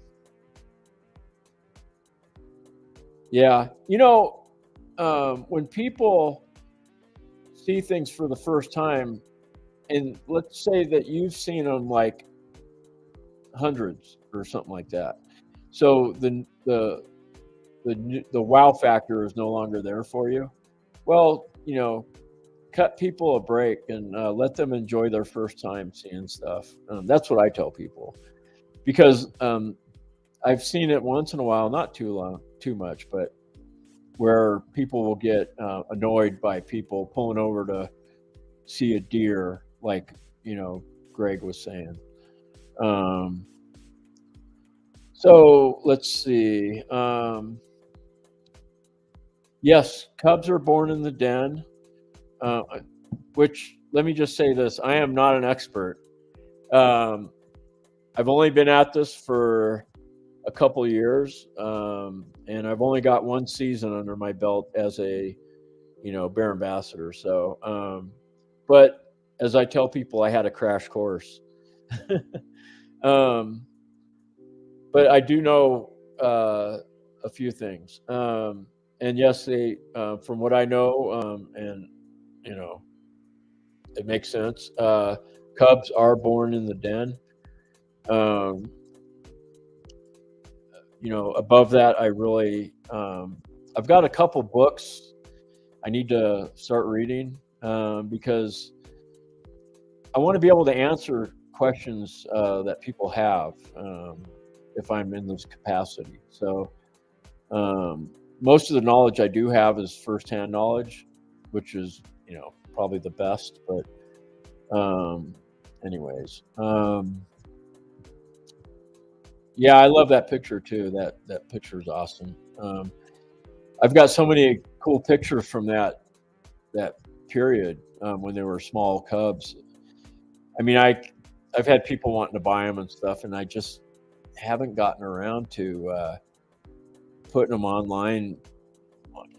yeah, when people see things for the first time, and let's say that you've seen them like hundreds or something like that, so the wow factor is no longer there for you. Well, cut people a break and let them enjoy their first time seeing stuff. That's what I tell people, because I've seen it once in a while, not too much, but where people will get annoyed by people pulling over to see a deer, like Greg was saying. So let's see. Yes, cubs are born in the den. Which, let me just say this: I am not an expert. I've only been at this for a couple years, and I've only got one season under my belt as a bear ambassador. So, but as I tell people, I had a crash course. But I do know a few things, and yes, they from what I know, and it makes sense. Cubs are born in the den. Above that, I really, I've got a couple books I need to start reading, because I want to be able to answer questions that people have, if I'm in this capacity. So most of the knowledge I do have is firsthand knowledge, which is probably the best. But anyways, yeah, I love that picture too. That picture is awesome. I've got so many cool pictures from that period, when they were small cubs. I mean, I've had people wanting to buy them and stuff, and I just haven't gotten around to putting them online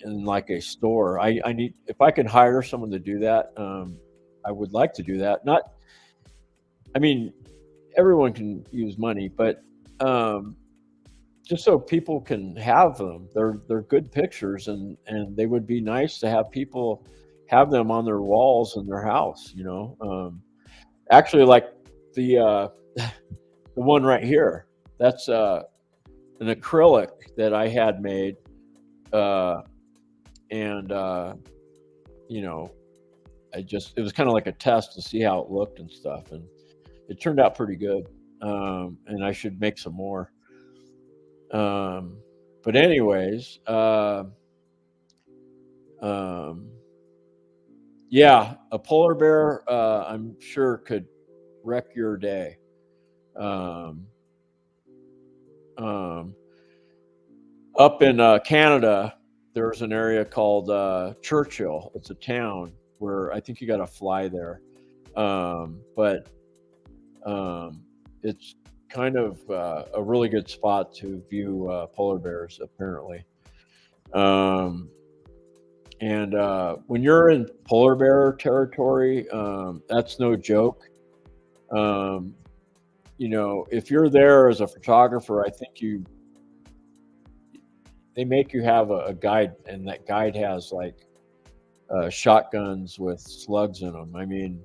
in like a store. I need, if I can hire someone to do that, I would like to do that. Not, I mean, everyone can use money, but just so people can have them. They're good pictures, and they would be nice to have people have them on their walls in their house. Actually, like the the one right here. That's an acrylic that I had made, and it was kind of like a test to see how it looked and stuff, and it turned out pretty good. And I should make some more. But anyways, yeah, a polar bear, I'm sure could wreck your day. Up in Canada, there's an area called Churchill. It's a town where I think you got to fly there, but it's kind of a really good spot to view polar bears, apparently. And when you're in polar bear territory, that's no joke. If you're there as a photographer, I think they make you have a guide, and that guide has like shotguns with slugs in them. I mean,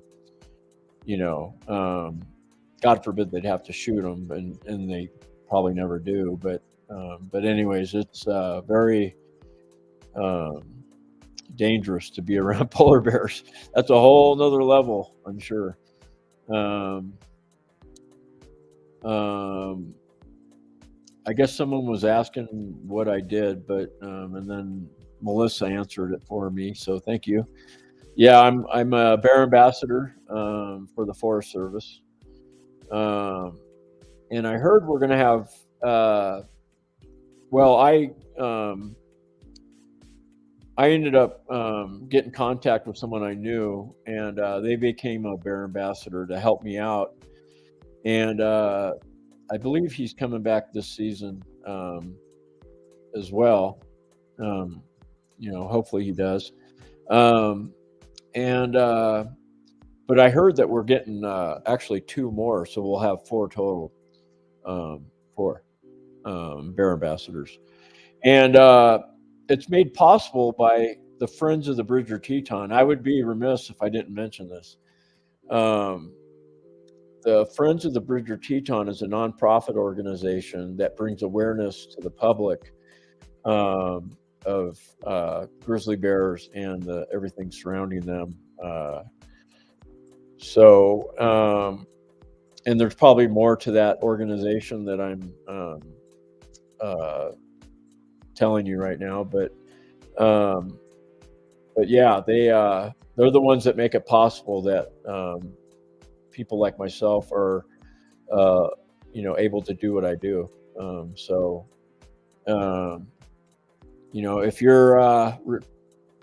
God forbid they'd have to shoot them, and they probably never do. But anyways, it's very dangerous to be around polar bears. That's a whole nother level, I'm sure. I guess someone was asking what I did, but and then Melissa answered it for me, so thank you. Yeah, I'm a bear ambassador for the Forest Service, and I heard we're going to have. Well, I ended up getting contact with someone I knew, and they became a bear ambassador to help me out. And I believe he's coming back this season as well. Um, hopefully he does. Um, and but I heard that we're getting actually two more, so we'll have four total, four bear ambassadors, and it's made possible by the Friends of the Bridger Teton. I would be remiss if I didn't mention this. Um, the Friends of the Bridger Teton is a nonprofit organization that brings awareness to the public of grizzly bears and everything surrounding them. And there's probably more to that organization that I'm telling you right now, but yeah, they're the ones that make it possible that people like myself are able to do what I do.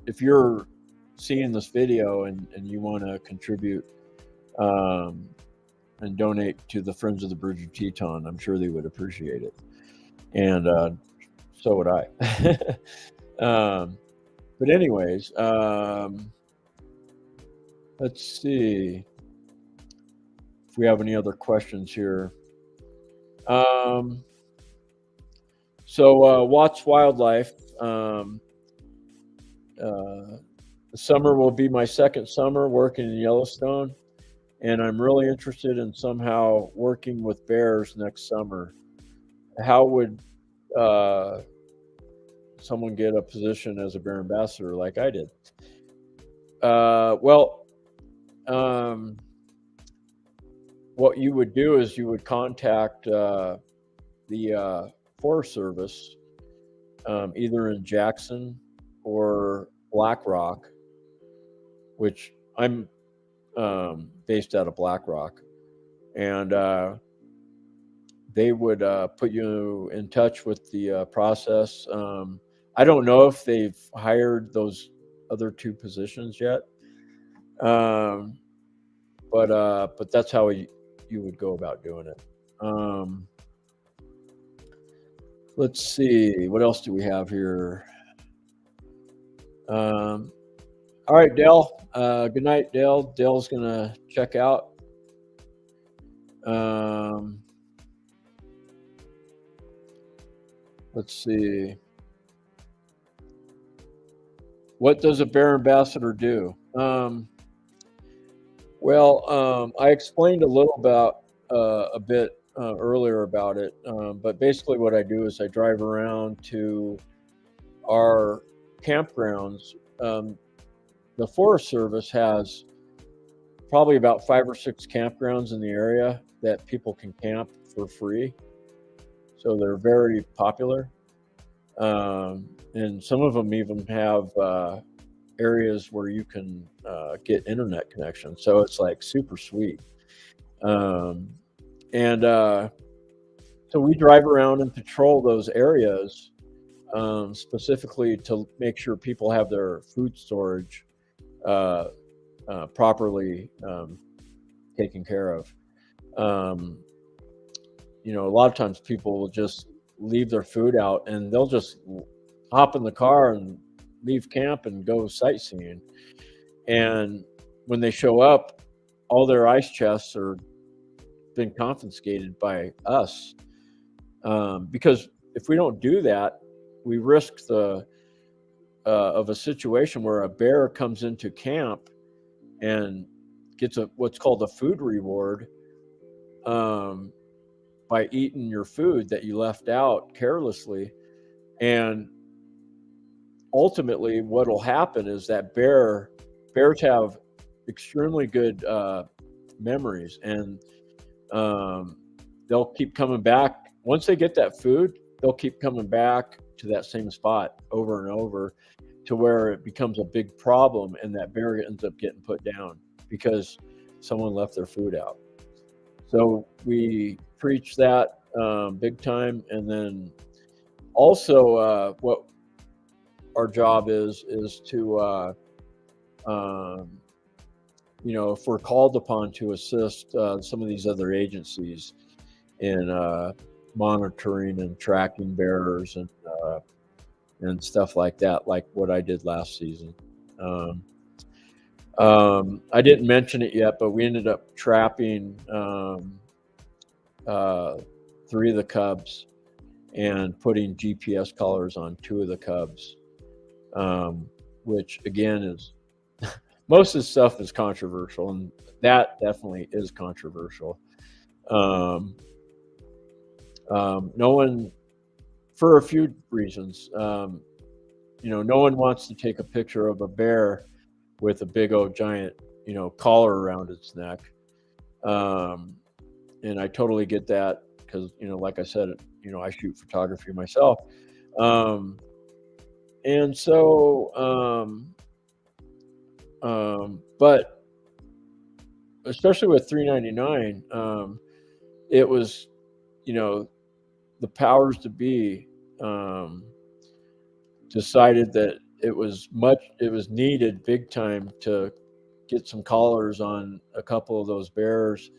If you're seeing this video and you want to contribute and donate to the Friends of the Bridger Teton, I'm sure they would appreciate it, and so would I. But anyways, let's see if we have any other questions here. So Watts Wildlife. The summer will be my second summer working in Yellowstone, and I'm really interested in somehow working with bears next summer. How would someone get a position as a bear ambassador like I did? What you would do is you would contact the Forest Service, either in Jackson or Black Rock, which I'm based out of Black Rock, and they would put you in touch with the process. I don't know if they've hired those other two positions yet, but that's how you would go about doing it. Let's see, what else do we have here? All right, Dale. Good night, Dale. Dale's gonna check out. Let's see. What does a bear ambassador do? I explained a little about a bit earlier about it, but basically what I do is I drive around to our campgrounds. The Forest Service has probably about 5 or 6 campgrounds in the area that people can camp for free. So they're very popular. And some of them even have areas where you can get internet connection. So it's like super sweet. So we drive around and patrol those areas specifically to make sure people have their food storage properly taken care of. A lot of times people will just leave their food out and they'll just hop in the car and leave camp and go sightseeing. And when they show up, all their ice chests are been confiscated by us. Because if we don't do that, we risk of a situation where a bear comes into camp and gets what's called a food reward by eating your food that you left out carelessly. And ultimately what will happen is that bears have extremely good memories, and they'll keep coming back. Once they get that food, they'll keep coming back to that same spot over and over. to where it becomes a big problem and that bear ends up getting put down because someone left their food out. So we preach that big time. And then also what our job is to, if we're called upon to assist some of these other agencies in monitoring and tracking bears and stuff like that, like what I did last season. I didn't mention it yet, but we ended up trapping 3 of the cubs and putting GPS collars on 2 of the cubs, which again is most of the stuff is controversial, and that definitely is controversial. No one, for a few reasons, no one wants to take a picture of a bear with a big old giant, collar around its neck. And I totally get that because, like I said, I shoot photography myself. And so, but especially with 399, it was, the powers to be decided that it was needed big time to get some collars on a couple of those bears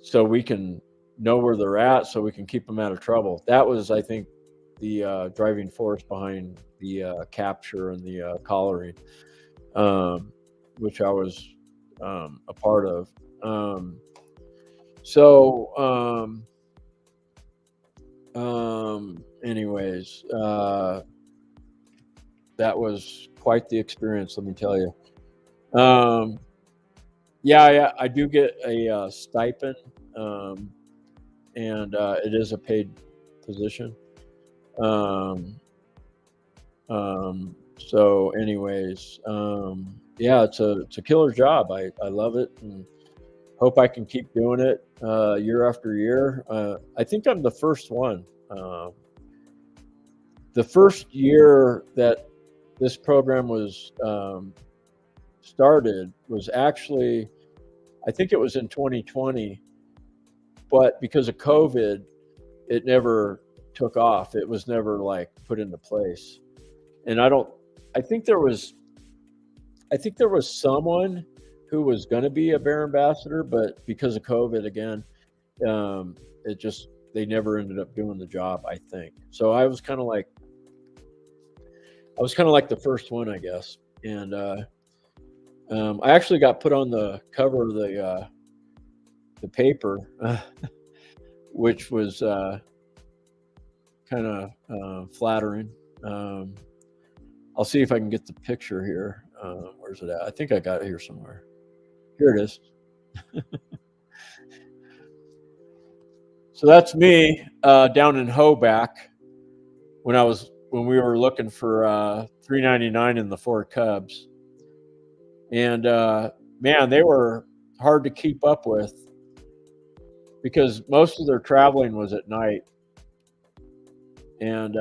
so we can know where they're at, so we can keep them out of trouble. That was, I think, the driving force behind the capture and the collaring, which I was a part of. Anyways, that was quite the experience, let me tell you. Yeah, I do get a stipend, and it is a paid position. So anyways, yeah, it's a killer job. I love it and hope I can keep doing it year after year. I think I'm the first one. The first year that this program was started was actually, I think it was in 2020, but because of COVID, it never took off. It was never like put into place. And I think there was someone who was going to be a bear ambassador, but because of COVID again, they never ended up doing the job, I think. So I was kind of like the first one, I guess. And I actually got put on the cover of the paper, which was kind of flattering. I'll see if I can get the picture here. Where's it at? I think I got it here somewhere. Here it is. So that's me down in Hoback when we were looking for $3.99 in the 4 cubs, and man, they were hard to keep up with because most of their traveling was at night, and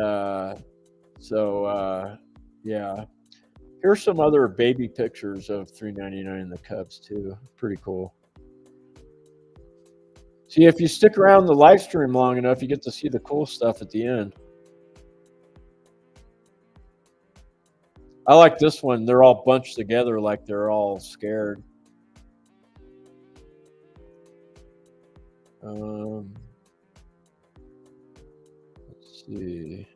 so yeah. Here's some other baby pictures of $3.99 in the cubs too. Pretty cool. See, if you stick around the live stream long enough, you get to see the cool stuff at the end. I like this one. They're all bunched together like they're all scared. Let's see.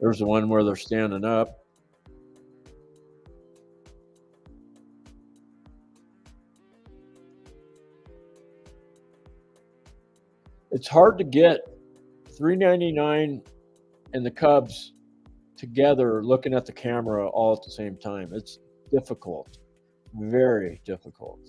There's the one where they're standing up. It's hard to get $3.99 and the cubs together looking at the camera all at the same time. It's difficult. Very difficult.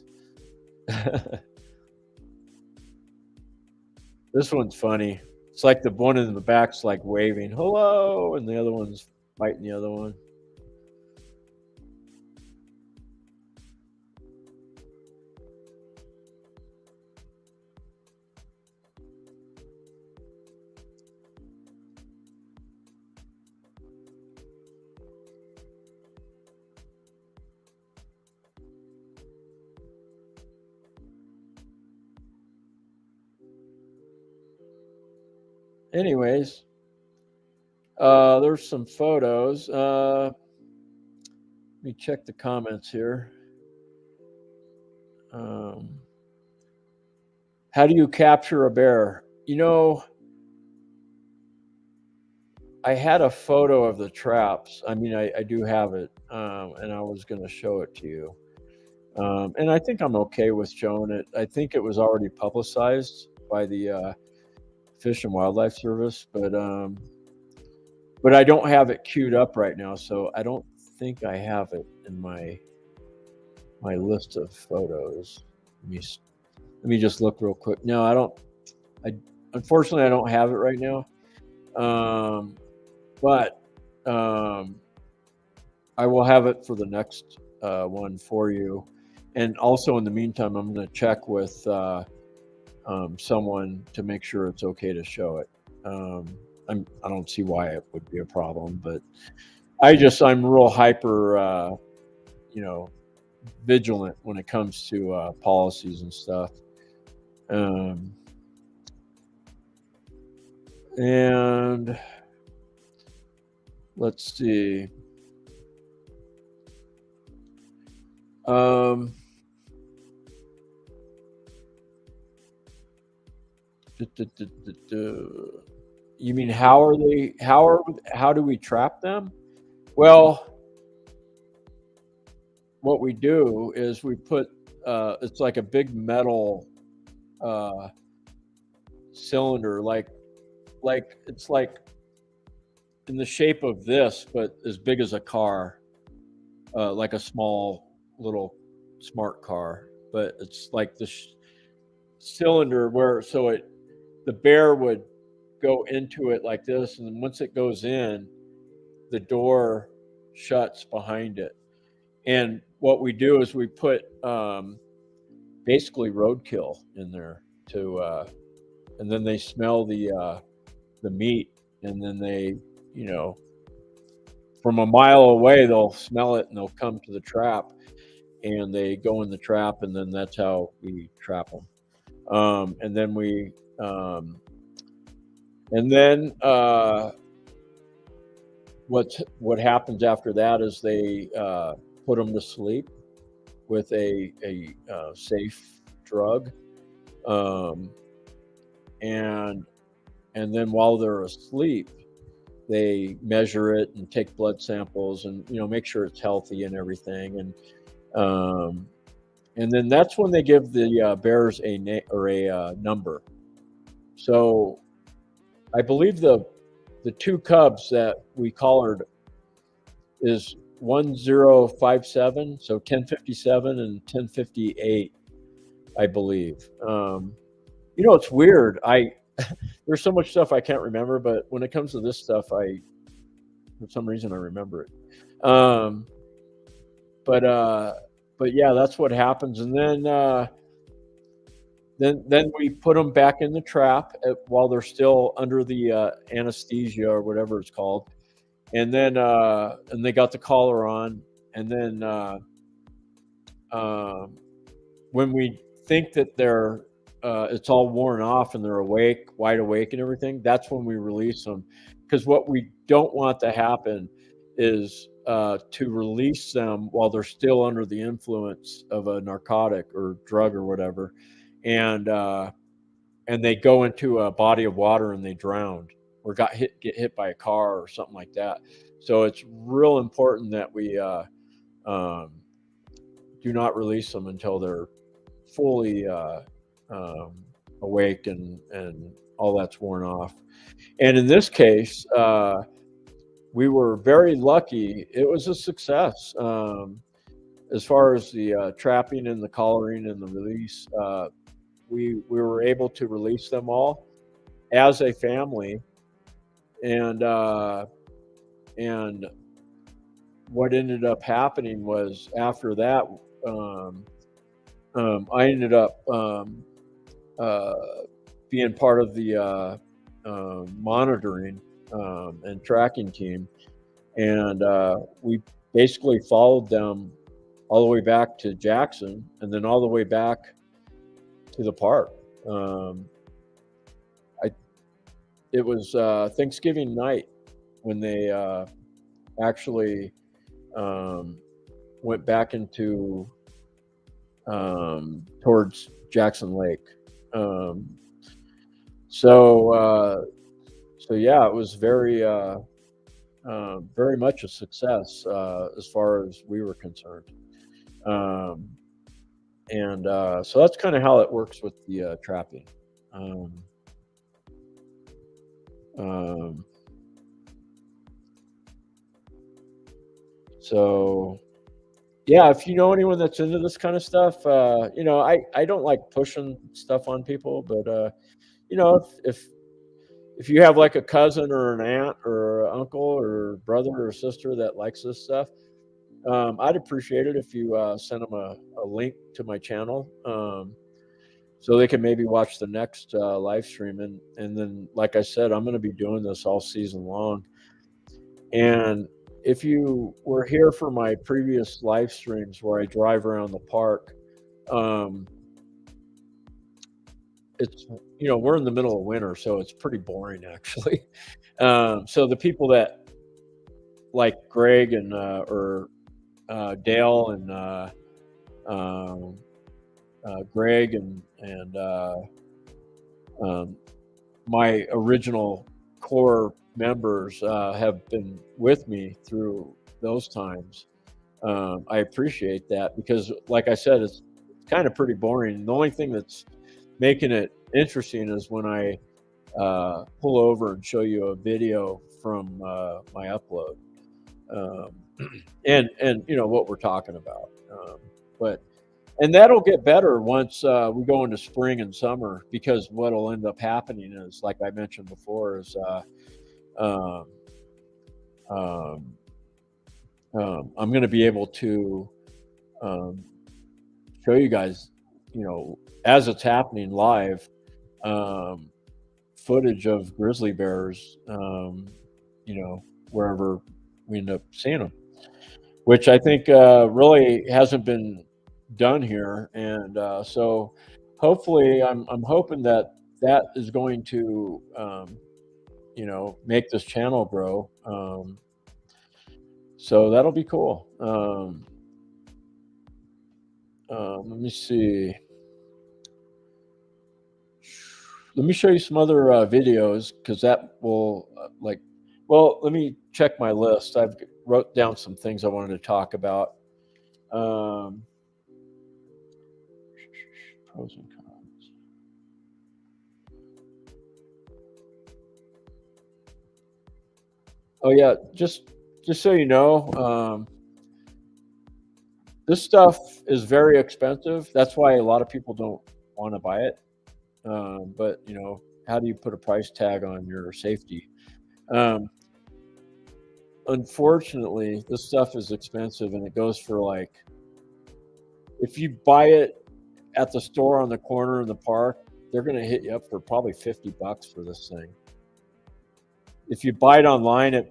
This one's funny. It's like the one in the back's like waving hello, and the other one's fighting the other one. anyways, there's some photos. Let me check the comments here. How do you capture a bear? I had a photo of the traps. I mean, I do have it, and I was going to show it to you. And I think I'm okay with showing it. I think it was already publicized by the Fish and Wildlife Service, but I don't have it queued up right now, so I don't think I have it in my list of photos. Let me just look real quick. No, I don't. Unfortunately, I don't have it right now. But I will have it for the next one for you. And also, in the meantime, I'm going to check with someone to make sure it's okay to show it. I don't see why it would be a problem, but I'm real hyper, vigilant when it comes to policies and stuff. And let's see. You mean how do we trap them? Well, what we do is we put it's like a big metal cylinder, like it's like in the shape of this, but as big as a car, like a small little smart car, but it's like this cylinder where the bear would go into it like this, and then once it goes in, the door shuts behind it. And what we do is we put basically roadkill in there and then they smell the meat, and then they, from a mile away, they'll smell it and they'll come to the trap, and they go in the trap, and then that's how we trap them. And then what happens after that is they put them to sleep with a safe drug, and then while they're asleep, they measure it and take blood samples and make sure it's healthy and everything, and then that's when they give the bears a name or a number. So I believe the two cubs that we collared is 1057, so 1057 and 1058, I believe. It's weird. There's so much stuff I can't remember, but when it comes to this stuff, for some reason I remember it. But yeah, that's what happens, and then we put them back in the trap while they're still under the anesthesia or whatever it's called, and then and they got the collar on, and then when we think that they're it's all worn off and they're wide awake and everything, that's when we release them, because what we don't want to happen is to release them while they're still under the influence of a narcotic or drug or whatever, and they go into a body of water and they drown or get hit by a car or something like that. So it's real important that we do not release them until they're fully awake and all that's worn off. And in this case, we were very lucky. It was a success as far as the trapping and the collaring and the release. We were able to release them all as a family, and what ended up happening was after that, I ended up being part of the monitoring and tracking team, and we basically followed them all the way back to Jackson, and then all the way back to the park. it was Thanksgiving night when they actually went back into towards Jackson Lake. So yeah, it was very much a success as far as we were concerned. And so that's kind of how it works with the trapping. So yeah, if you know anyone that's into this kind of stuff, I don't like pushing stuff on people, but if you have like a cousin or an aunt or uncle or brother or sister that likes this stuff, I'd appreciate it if you send them a link to my channel, so they can maybe watch the next live stream. And then, like I said, I'm going to be doing this all season long. And if you were here for my previous live streams where I drive around the park, it's, we're in the middle of winter, so it's pretty boring actually. So the people that like Greg and or Dale and Greg and my original core members have been with me through those times. I appreciate that because, like I said, it's kind of pretty boring. The only thing that's making it interesting is when I pull over and show you a video from my upload, and what we're talking about. And that'll get better once we go into spring and summer, because what'll end up happening is, like I mentioned before, is I'm going to be able to show you guys, as it's happening live, footage of grizzly bears, wherever we end up seeing them, which I think really hasn't been done here. And so hopefully I'm hoping that is going to make this channel grow. So that'll be cool. Let me see. Let me show you some other videos, because that will let me check my list. I've wrote down some things I wanted to talk about. Pros and cons. Oh yeah, just so you know, this stuff is very expensive. That's why a lot of people don't want to buy it. But how do you put a price tag on your safety? Unfortunately, this stuff is expensive, and it goes for, if you buy it at the store on the corner in the park, they're going to hit you up for probably $50 for this thing. If you buy it online,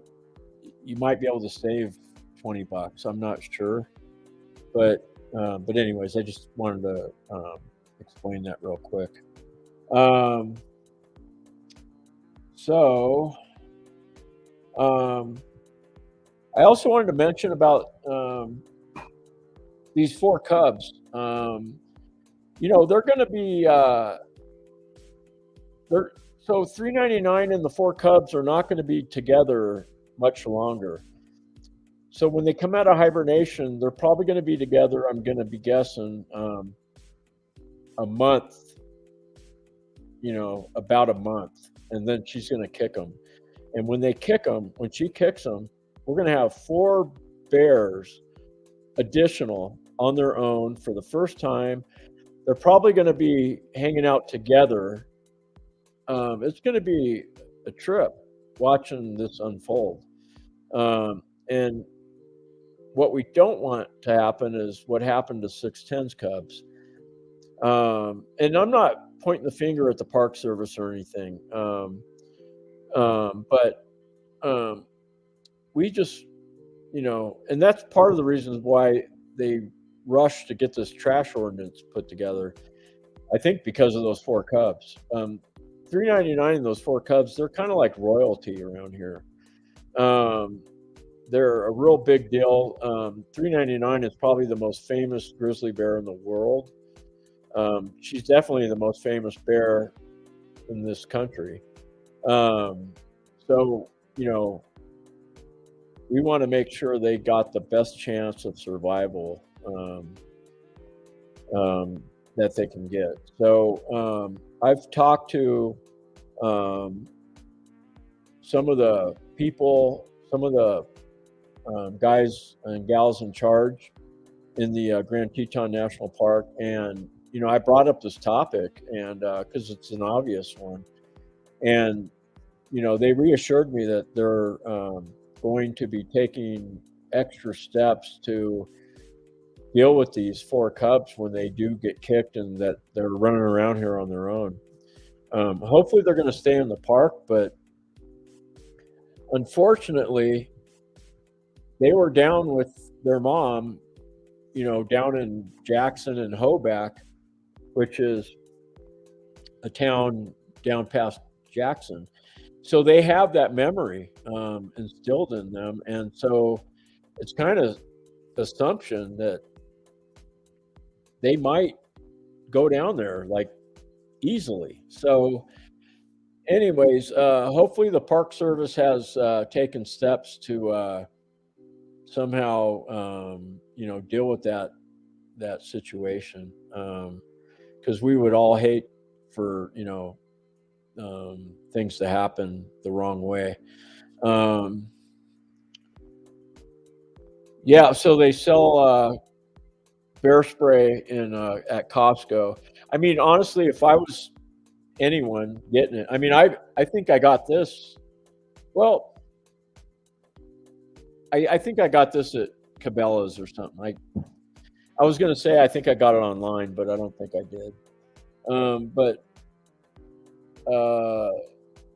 you might be able to save $20. I'm not sure, but anyways, I just wanted to explain that real quick. I also wanted to mention about these 4 cubs. They're going to be so $3.99, and the 4 cubs are not going to be together much longer. So when they come out of hibernation, they're probably going to be together, I'm going to be guessing, a month, about a month, and then she's going to kick them. And when she kicks them, we're going to have 4 bears additional on their own for the first time. They're probably going to be hanging out together. It's going to be a trip watching this unfold. And what we don't want to happen is what happened to 610's cubs. And I'm not pointing the finger at the Park Service or anything. But we just, and that's part of the reasons why they rushed to get this trash ordinance put together. I think because of those 4 cubs. $3.99, those 4 cubs, they're kind of like royalty around here. They're a real big deal. $3.99 is probably the most famous grizzly bear in the world. She's definitely the most famous bear in this country. So, we want to make sure they got the best chance of survival that they can get. So I've talked to some of the people, some of the guys and gals in charge in the Grand Teton National Park, and I brought up this topic, and because it's an obvious one, and they reassured me that they're going to be taking extra steps to deal with these 4 cubs when they do get kicked and that they're running around here on their own. Hopefully they're going to stay in the park, but unfortunately they were down with their mom, down in Jackson and Hoback, which is a town down past Jackson. So they have that memory instilled in them. And so it's kind of assumption that they might go down there like easily. So anyways, hopefully the Park Service has taken steps to somehow, deal with that situation. Because we would all hate for, things to happen the wrong way. Yeah, so they sell bear spray at Costco. I mean, honestly, if I was anyone getting it, I mean, I think I got this. Well, I think I got this at Cabela's or something. I was going to say I think I got it online, but I don't think I did. But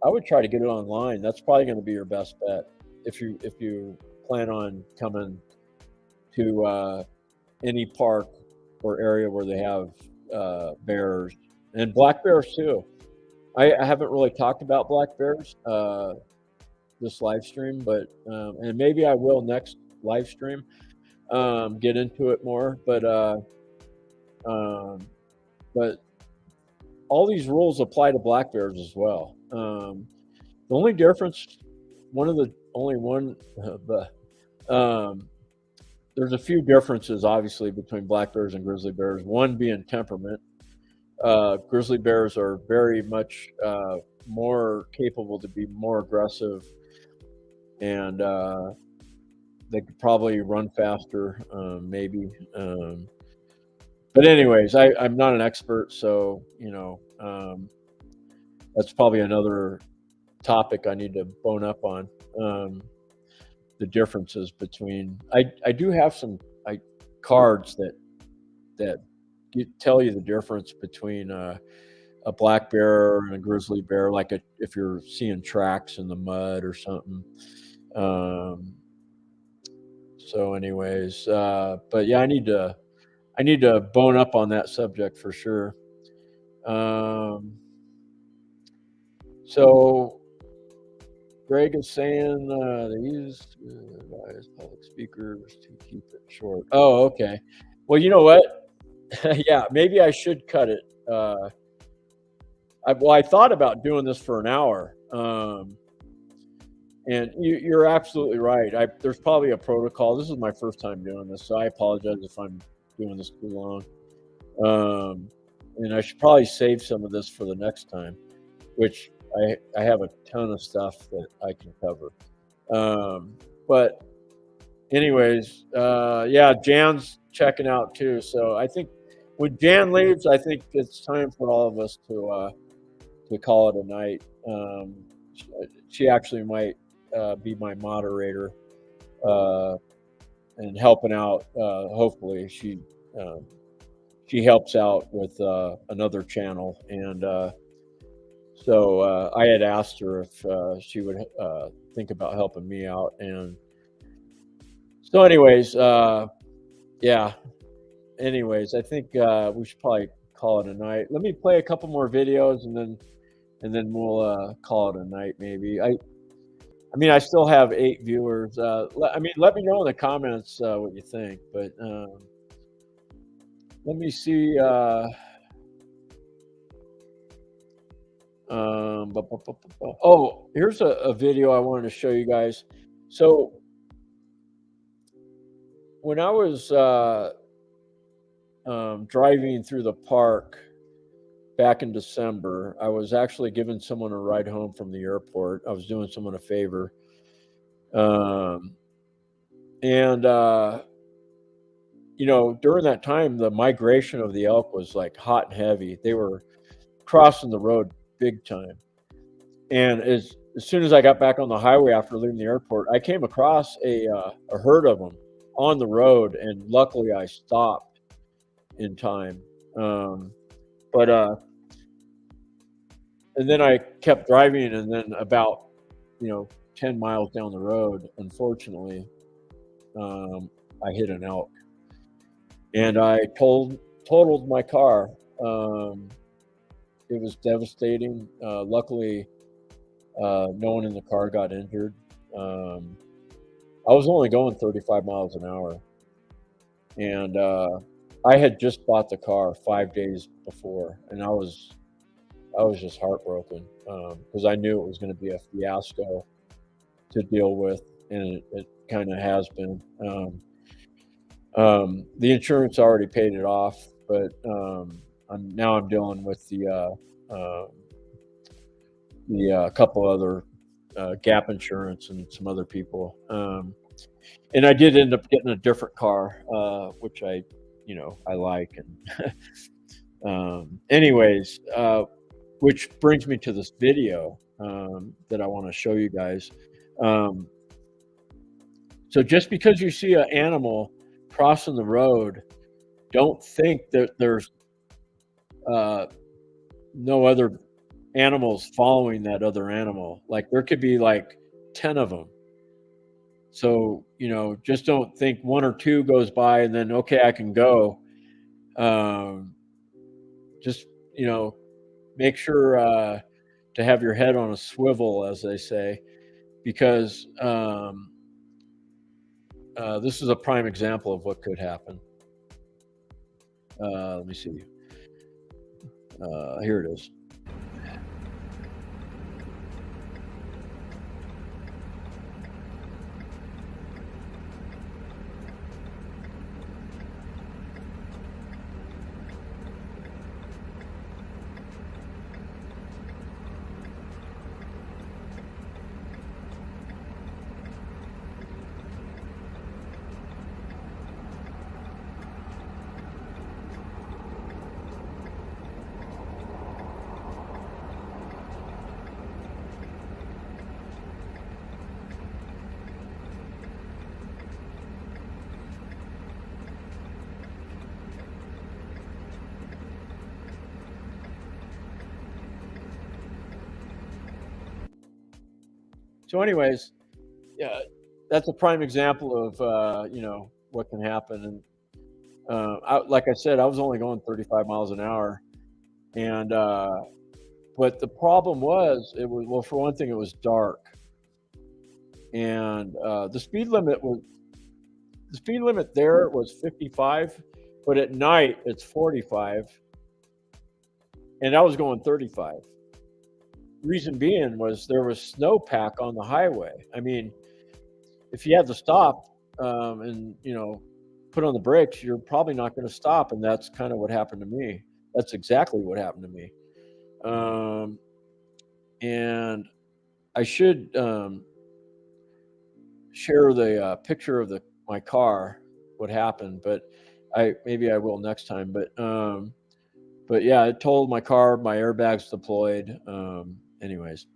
I would try to get it online. That's probably going to be your best bet if you plan on coming to any park or area where they have bears and black bears too. I haven't really talked about black bears this live stream, but and maybe I will next live stream get into it more. But all these rules apply to black bears as well. The only difference, there's a few differences obviously between black bears and grizzly bears. One being temperament. Grizzly bears are very much more capable to be more aggressive, and they could probably run faster, maybe. But anyways, I'm not an expert, so that's probably another topic I need to bone up on. The differences between I do have some cards that tell you the difference between a black bear and a grizzly bear, like if you're seeing tracks in the mud or something. So anyways, but yeah, I need to bone up on that subject for sure. So Greg is saying they use public speakers to keep it short. Oh, okay. Well, you know what? Yeah, maybe I should cut it. I thought about doing this for an hour. And you're absolutely right. There's probably a protocol. This is my first time doing this, so I apologize if I'm doing this too long. And I should probably save some of this for the next time, which I have a ton of stuff that I can cover. But anyways, yeah, Jan's checking out too. So I think when Jan leaves, I think it's time for all of us to call it a night. She actually might be my moderator and helping out. Hopefully, she helps out with another channel, and so I had asked her if she would think about helping me out. And so, anyways, yeah. Anyways, I think we should probably call it a night. Let me play a couple more videos, and then and then we'll call it a night. Maybe I mean, I still have 8 viewers. Let me know in the comments what you think. But let me see. Oh, here's a video I wanted to show you guys. So when I was driving through the park back in December, I was actually giving someone a ride home from the airport. I was doing someone a favor. And you know, during that time, the migration of the elk was like hot and heavy. They were crossing the road big time. And as soon as I got back on the highway after leaving the airport, I came across a herd of them on the road, and luckily I stopped in time. But and then I kept driving, and then about 10 miles down the road, unfortunately, I hit an elk, and I totaled my car. It was devastating. Luckily, no one in the car got injured. I was only going 35 miles an hour, and I had just bought the car 5 days before, and I was just heartbroken because I knew it was going to be a fiasco to deal with, and it kind of has been. The insurance already paid it off, but I'm dealing with the couple other gap insurance and some other people, and I did end up getting a different car, which I like. And anyways, which brings me to this video that I want to show you guys. So just because you see an animal crossing the road, don't think that there's no other animals following that other animal. Like, there could be like 10 of them. So, just don't think 1 or 2 goes by and then, okay, I can go. Just, make sure to have your head on a swivel, as they say, because this is a prime example of what could happen. Let me see. Here it is. So anyways, yeah, that's a prime example of, what can happen. And like I said, I was only going 35 miles an hour. And but the problem was, well, for one thing, it was dark. And the speed limit there was 55, but at night it's 45. And I was going 35. Reason being was there was snowpack on the highway. I mean, if you had to stop and put on the brakes, you're probably not going to stop, and that's kind of what happened to me. That's exactly what happened to me. And I should share the picture of my car, what happened, but maybe I will next time. But yeah, it totaled my car. My airbags deployed. Anyways,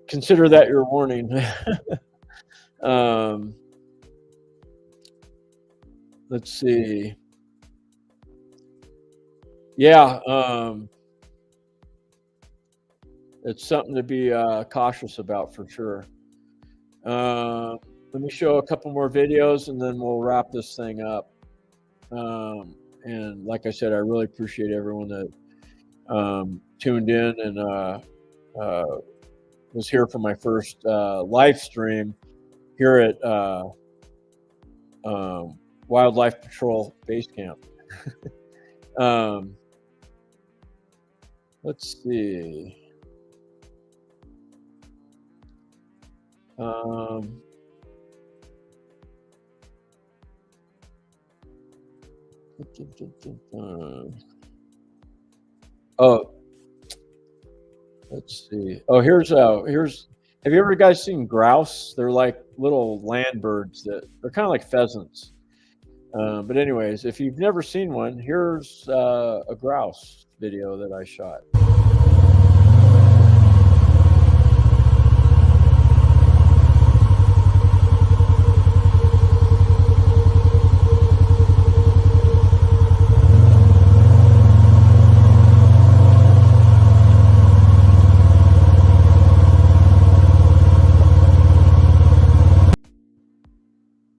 consider that your warning. Let's see. Yeah, it's something to be cautious about for sure. Let me show a couple more videos, and then we'll wrap this thing up. And like I said, I really appreciate everyone that tuned in and was here for my first live stream here at Wildlife Patrol Base Camp. Let's see. Oh, let's see. Oh, here's. Have you ever guys seen grouse? They're like little land birds that they're kind of like pheasants. But anyways, if you've never seen one, here's a grouse video that I shot.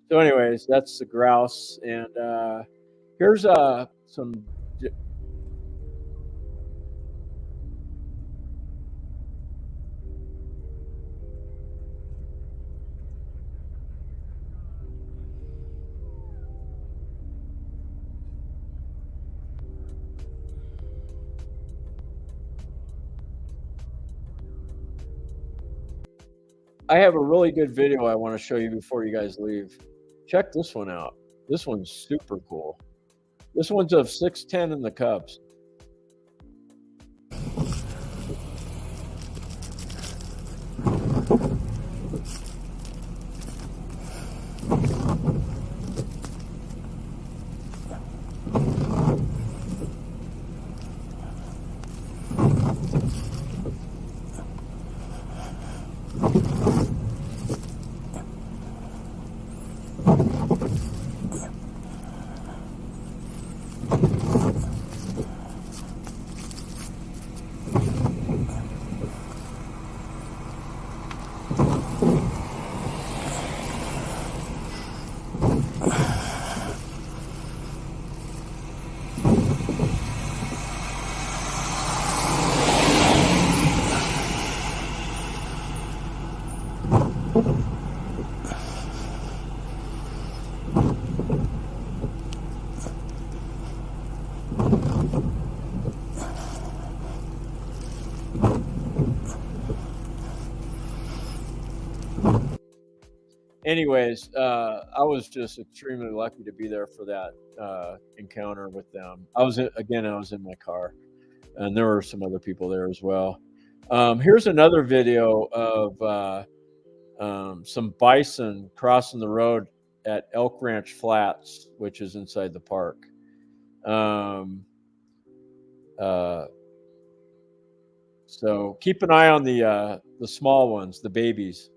So anyways, that's the grouse, and here's some. I have a really good video I want to show you before you guys leave. Check this one out. This one's super cool. This one's of 610 in the cubs. Anyways, I was just extremely lucky to be there for that encounter with them. I was in my car, and there were some other people there as well. Here's another video of some bison crossing the road at Elk Ranch Flats, which is inside the park. So keep an eye on the small ones, the babies.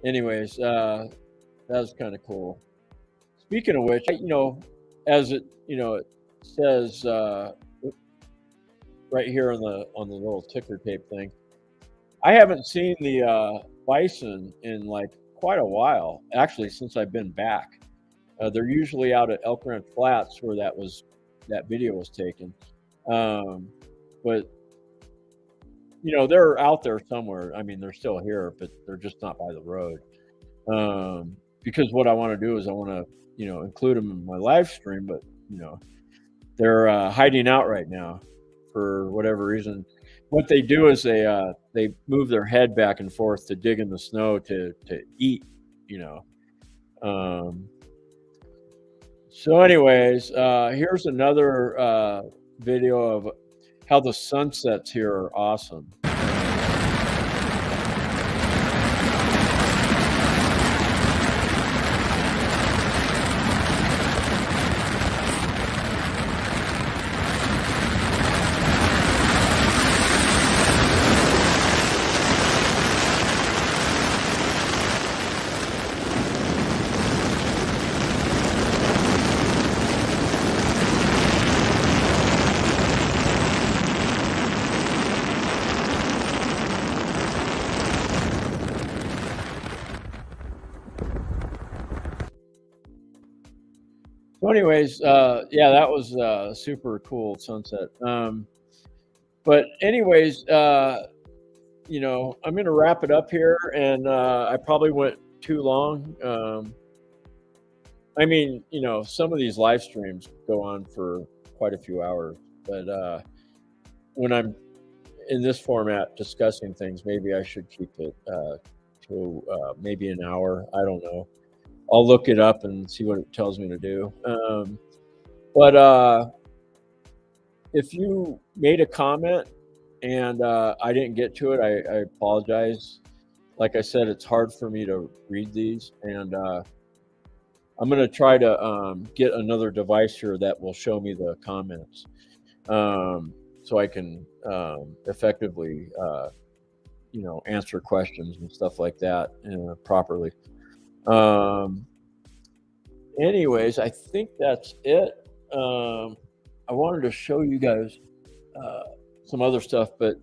Anyways, that was kind of cool. Speaking of which, as it says right here on the little ticker tape thing, I haven't seen the bison in like quite a while. Actually, since I've been back, they're usually out at Elk Ranch Flats where that video was taken. But they're out there somewhere. I mean, they're still here, but they're just not by the road. Because what I want to do is I want to, include them in my live stream, but they're hiding out right now for whatever reason. What they do is they move their head back and forth to dig in the snow to eat. So, anyways, here's another video of how the sunsets here are awesome. anyways, yeah, that was super cool sunset. But anyways, you know, I'm going to wrap it up here, and I probably went too long. I mean, you know, some of these live streams go on for quite a few hours, but when I'm in this format discussing things, maybe I should keep it to maybe an hour. I don't know. I'll look it up and see what it tells me to do. But if you made a comment and I didn't get to it, I apologize. Like I said, it's hard for me to read these, and I'm going to try to get another device here that will show me the comments, so I can effectively, you know, answer questions and stuff like that properly. Anyways, I think that's it. I wanted to show you guys some other stuff, but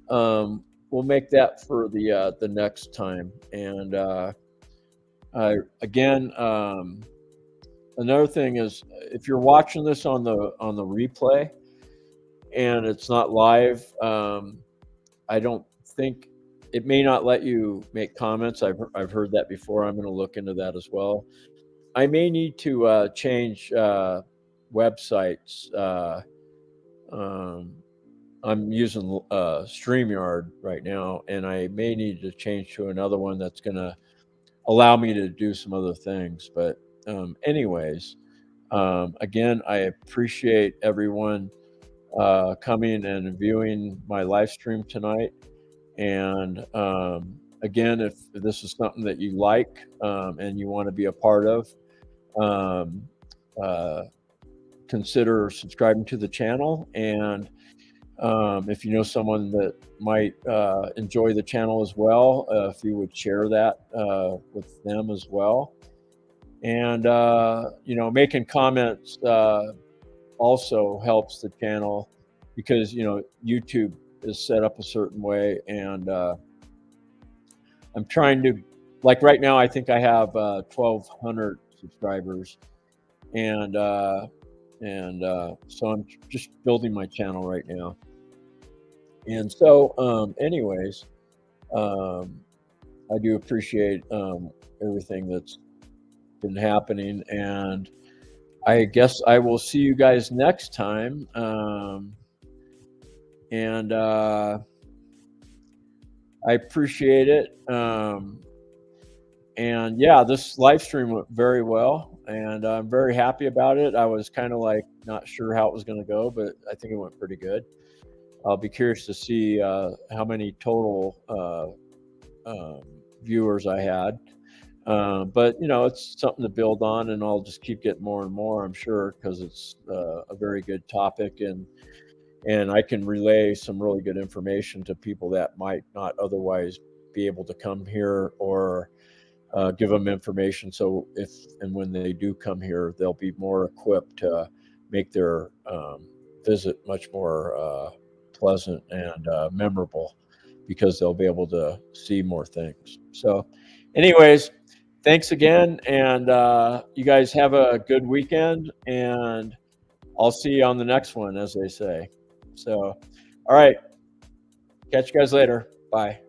we'll make that for the next time. And again, another thing is, if you're watching this on the replay and it's not live, I don't think it may not let you make comments. I've heard that before. I'm going to look into that as well. I may need to change websites. I'm using StreamYard right now, and I may need to change to another one that's going to allow me to do some other things. But anyways, again, I appreciate everyone coming and viewing my live stream tonight. And again, if this is something that you like and you want to be a part of, consider subscribing to the channel. And if you know someone that might enjoy the channel as well, if you would share that with them as well. And you know, making comments also helps the channel, because you know, YouTube is set up a certain way, and I'm trying to, like right now, I think I have 1,200 subscribers, and so I'm just building my channel right now. And so, anyways, I do appreciate everything that's been happening, and I guess I will see you guys next time. And I appreciate it. And yeah, this live stream went very well, and I'm very happy about it. I was kind of like not sure how it was going to go, but I think it went pretty good. I'll be curious to see how many total viewers I had. But you know, it's something to build on, and I'll just keep getting more and more, I'm sure, because it's a very good topic, and I can relay some really good information to people that might not otherwise be able to come here, or give them information. So if and when they do come here, they'll be more equipped to make their visit much more pleasant and memorable, because they'll be able to see more things. So anyways, thanks again, and you guys have a good weekend, and I'll see you on the next one, as they say. So, all right, catch you guys later. Bye.